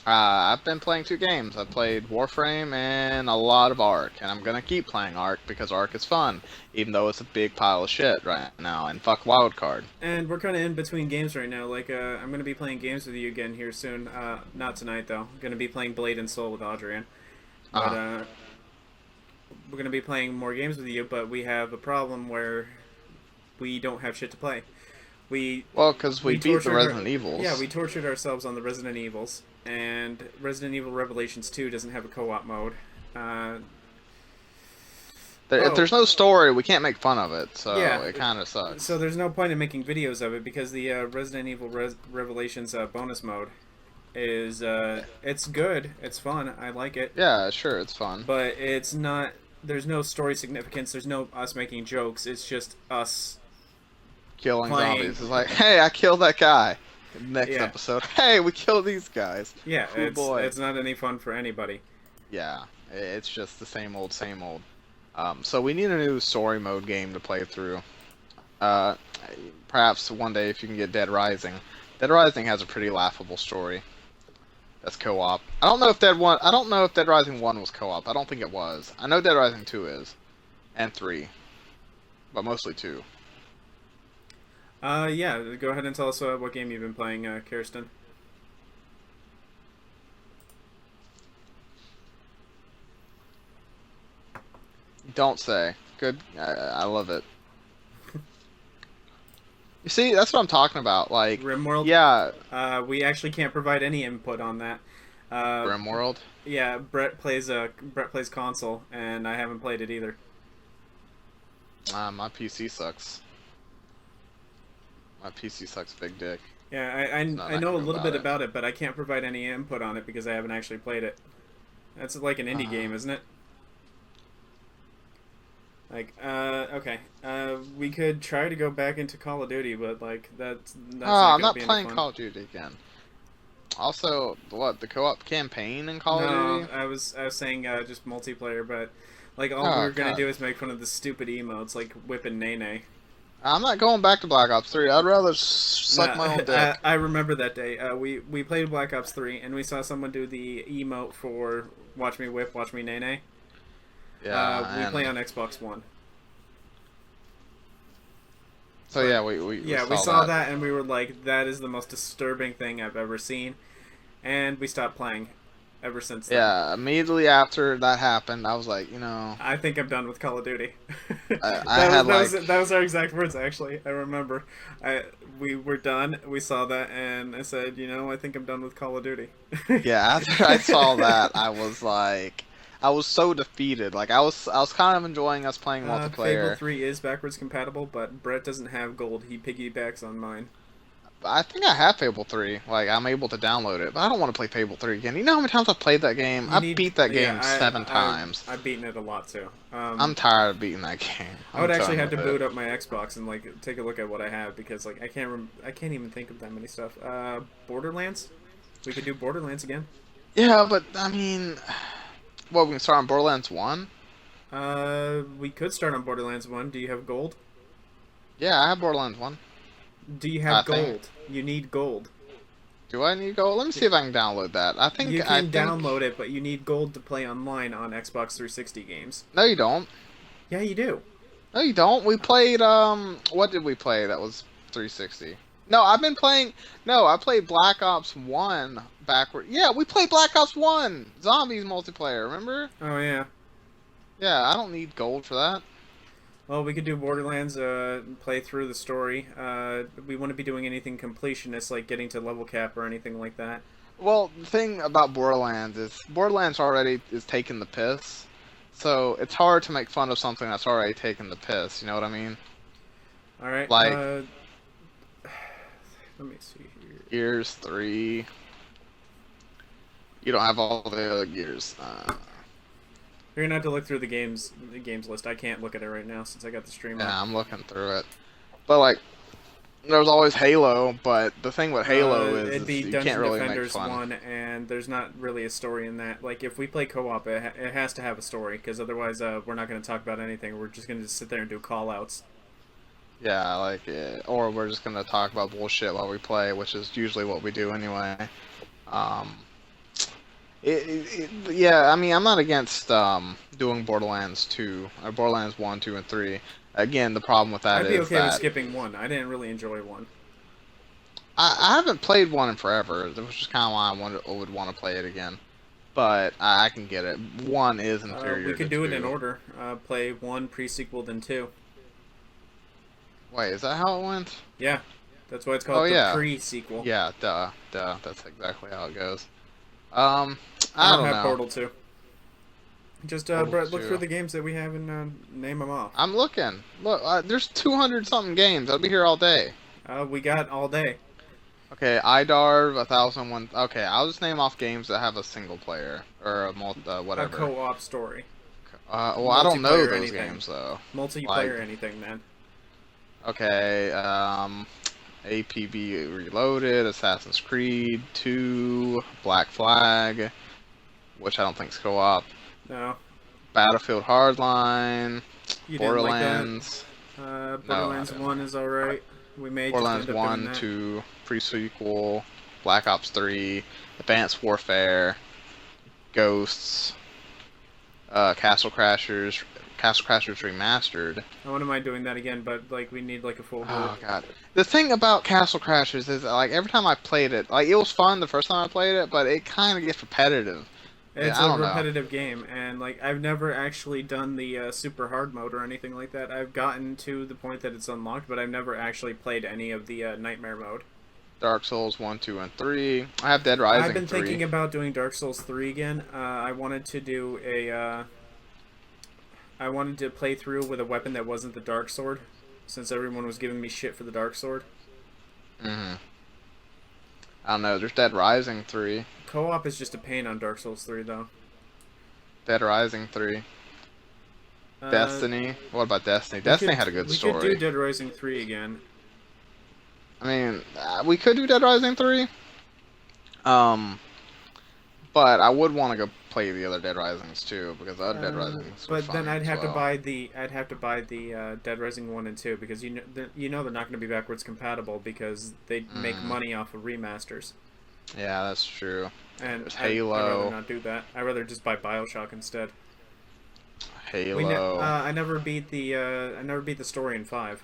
I've been playing 2 games. I played Warframe and a lot of Ark. And I'm going to keep playing Ark because Ark is fun. Even though it's a big pile of shit right now. And fuck Wildcard. And we're kind of in between games right now. Like, I'm going to be playing games with you again here soon. Not tonight, though. I'm going to be playing Blade and Soul with Adrian. But, we're going to be playing more games with you, but we have a problem where we don't have shit to play. Because we beat the Resident Evils. Yeah, we tortured ourselves on the Resident Evils, and Resident Evil Revelations 2 doesn't have a co-op mode. If there's no story, we can't make fun of it, so it kind of sucks. So there's no point in making videos of it, because the Resident Evil Revelations bonus mode is, it's good, it's fun, I like it. Yeah, sure, it's fun. But it's not... There's no story significance. There's no us making jokes. It's just us killing playing. Zombies. It's like, hey, I killed that guy. Next episode, hey, we killed these guys. Yeah, it's not any fun for anybody. Yeah, it's just the same old, same old. So we need a new story mode game to play through. Perhaps one day if you can get Dead Rising. Dead Rising has a pretty laughable story. That's co-op. I don't know if Dead Rising 1 was co-op. I don't think it was. I know Dead Rising 2 is. And 3. But mostly 2. Yeah, go ahead and tell us what game you've been playing, Kirsten. Don't say. Good. I love it. You see, that's what I'm talking about. Like, RimWorld? Yeah. We actually can't provide any input on that. RimWorld? Yeah, Bret plays console, and I haven't played it either. My PC sucks. My PC sucks big dick. Yeah, I know a little bit about it, but I can't provide any input on it because I haven't actually played it. That's like an indie game, isn't it? Like, okay. We could try to go back into Call of Duty, but, like, that's not I'm not be playing any fun. Call of Duty again. Also, the co-op campaign in Call of Duty? I was saying just multiplayer, but, like, all we're gonna do is make fun of the stupid emotes, like whipping Nene. I'm not going back to Black Ops 3. I'd rather suck my own dick. I remember that day. We played Black Ops 3, and we saw someone do the emote for Watch Me Whip, Watch Me Nene. Yeah, we play on Xbox One. So yeah, we saw that, and we were like, that is the most disturbing thing I've ever seen, and we stopped playing ever since then. Yeah, immediately after that happened, I was like, you know, I think I'm done with Call of Duty. that was our exact words, actually. I remember. We were done. We saw that, and I said, you know, I think I'm done with Call of Duty. yeah, after I saw that, I was like, I was so defeated. Like I was kind of enjoying us playing multiplayer. Fable 3 is backwards compatible, but Bret doesn't have gold. He piggybacks on mine. I think I have Fable 3. Like, I'm able to download it, but I don't want to play Fable 3 again. You know how many times I've played that game? I beat that game 7 times. I've beaten it a lot, too. I'm tired of beating that game. I would actually have to boot up my Xbox and, like, take a look at what I have, because, like, I can't even think of that many stuff. Borderlands? We could do Borderlands again. Yeah, but, I mean... Well, we can start on Borderlands 1? We could start on Borderlands 1. Do you have gold? Yeah, I have Borderlands 1. Do you have gold? You need gold. Do I need gold? Let me see if I can download that. I think you can download it, but you need gold to play online on Xbox 360 games. No, you don't. Yeah, you do. No, you don't. We played, what did we play that was 360? No, I've been playing... No, I played Black Ops 1 backward. Yeah, we played Black Ops 1! Zombies multiplayer, remember? Oh, yeah. Yeah, I don't need gold for that. Well, we could do Borderlands, play through the story. We wouldn't be doing anything completionist, like getting to level cap or anything like that. Well, the thing about Borderlands is Borderlands already is taking the piss. So it's hard to make fun of something that's already taken the piss, you know what I mean? Alright, like, let me see here. Gears 3. You don't have all the other Gears. You're gonna have to look through the games list. I can't look at it right now since I got the stream on. Yeah, I'm looking through it. But like, there's always Halo. But the thing with Halo is it'd be you Dungeon can't really Defenders make fun. 1, and there's not really a story in that. Like, if we play co-op, it has to have a story, because otherwise we're not going to talk about anything. We're just going to sit there and do call-outs. Yeah, like, or we're just gonna talk about bullshit while we play, which is usually what we do anyway. Yeah, I mean, I'm not against doing Borderlands 2, or Borderlands 1, 2, and 3. Again, the problem with that is I'd be okay with skipping 1. I didn't really enjoy 1. I haven't played 1 in forever, which is kind of why I would want to play it again. But I can get it. 1 is inferior We could to do 2. it in order. Play 1 pre-sequel, then 2. Wait, is that how it went? Yeah, that's why it's called the pre-sequel. Yeah, duh. That's exactly how it goes. I don't know. Portal 2. Just, Brett, look through the games that we have and name them off. I'm looking. Look, there's 200-something games. I'll be here all day. We got all day. Okay, IDAR, 1001... Okay, I'll just name off games that have a single player. Or a whatever. A co-op story. Well, I don't know those games, though. Multiplayer anything, man. Okay, APB Reloaded, Assassin's Creed 2, Black Flag, which I don't think is co-op. No. Battlefield Hardline, Borderlands. Like Borderlands 1 is alright. We may Borderlands just end up 1, doing that. 2, pre-sequel, Black Ops 3, Advanced Warfare, Ghosts, Castle Crashers Remastered. I wouldn't mind doing that again, but like we need like a full group. Oh god. The thing about Castle Crashers is like every time I played it, like it was fun the first time I played it, but it kind of gets repetitive. It's a repetitive game, and like I've never actually done the super hard mode or anything like that. I've gotten to the point that it's unlocked, but I've never actually played any of the nightmare mode. Dark Souls 1, 2, and 3. I have Dead Rising 3. I've been thinking about doing Dark Souls 3 again. I wanted to do a... I wanted to play through with a weapon that wasn't the Dark Sword, since everyone was giving me shit for the Dark Sword. I don't know, there's Dead Rising 3. Co-op is just a pain on Dark Souls 3, though. Dead Rising 3. Destiny. What about Destiny? Destiny had a good story. We could do Dead Rising 3 again. I mean, we could do Dead Rising 3. But I would want to go play the other Dead Risings too, because the other Dead Risings. But then I'd have to buy the Dead Rising 1 and 2, because you know they're not going to be backwards compatible because they make money off of remasters. Yeah, that's true. And there's Halo. I'd rather not do that. I'd rather just buy BioShock instead. Halo. I never beat the story in 5.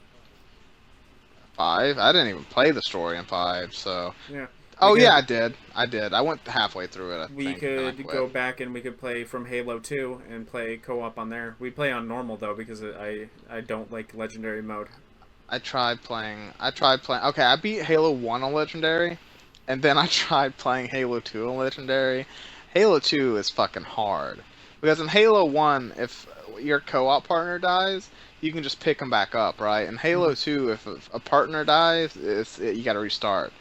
5. I didn't even play the story in 5, so. Yeah. Oh We yeah, I could, did. I did. I went halfway through it, I we think, then I could quit. go back and we could play from Halo 2 and play co-op on there. We play on normal though because I don't like legendary mode. I tried playing. Okay, I beat Halo 1 on Legendary, and then I tried playing Halo 2 on Legendary. Halo 2 is fucking hard because in Halo 1, if your co-op partner dies, you can just pick them back up, right? In Halo 2, if a partner dies, you got to restart.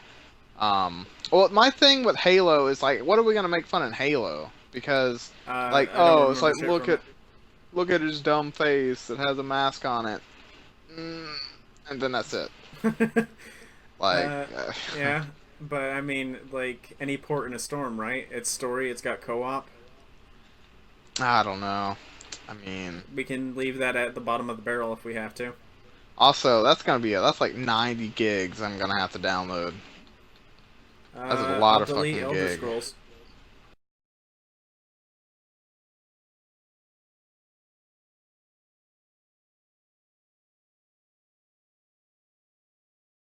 Well, my thing with Halo is like, what are we gonna make fun in Halo? Because like, I don't oh, it's remember like shit from it. look at his dumb face that has a mask on it, and then that's it. Like, uh, yeah, but I mean, like any port in a storm, right? It's story. It's got co-op. I don't know. I mean, We can leave that at the bottom of the barrel if we have to. also that's like 90 gigs I'm gonna have to download. That's a lot I'll of delete fucking Elder gig. Scrolls.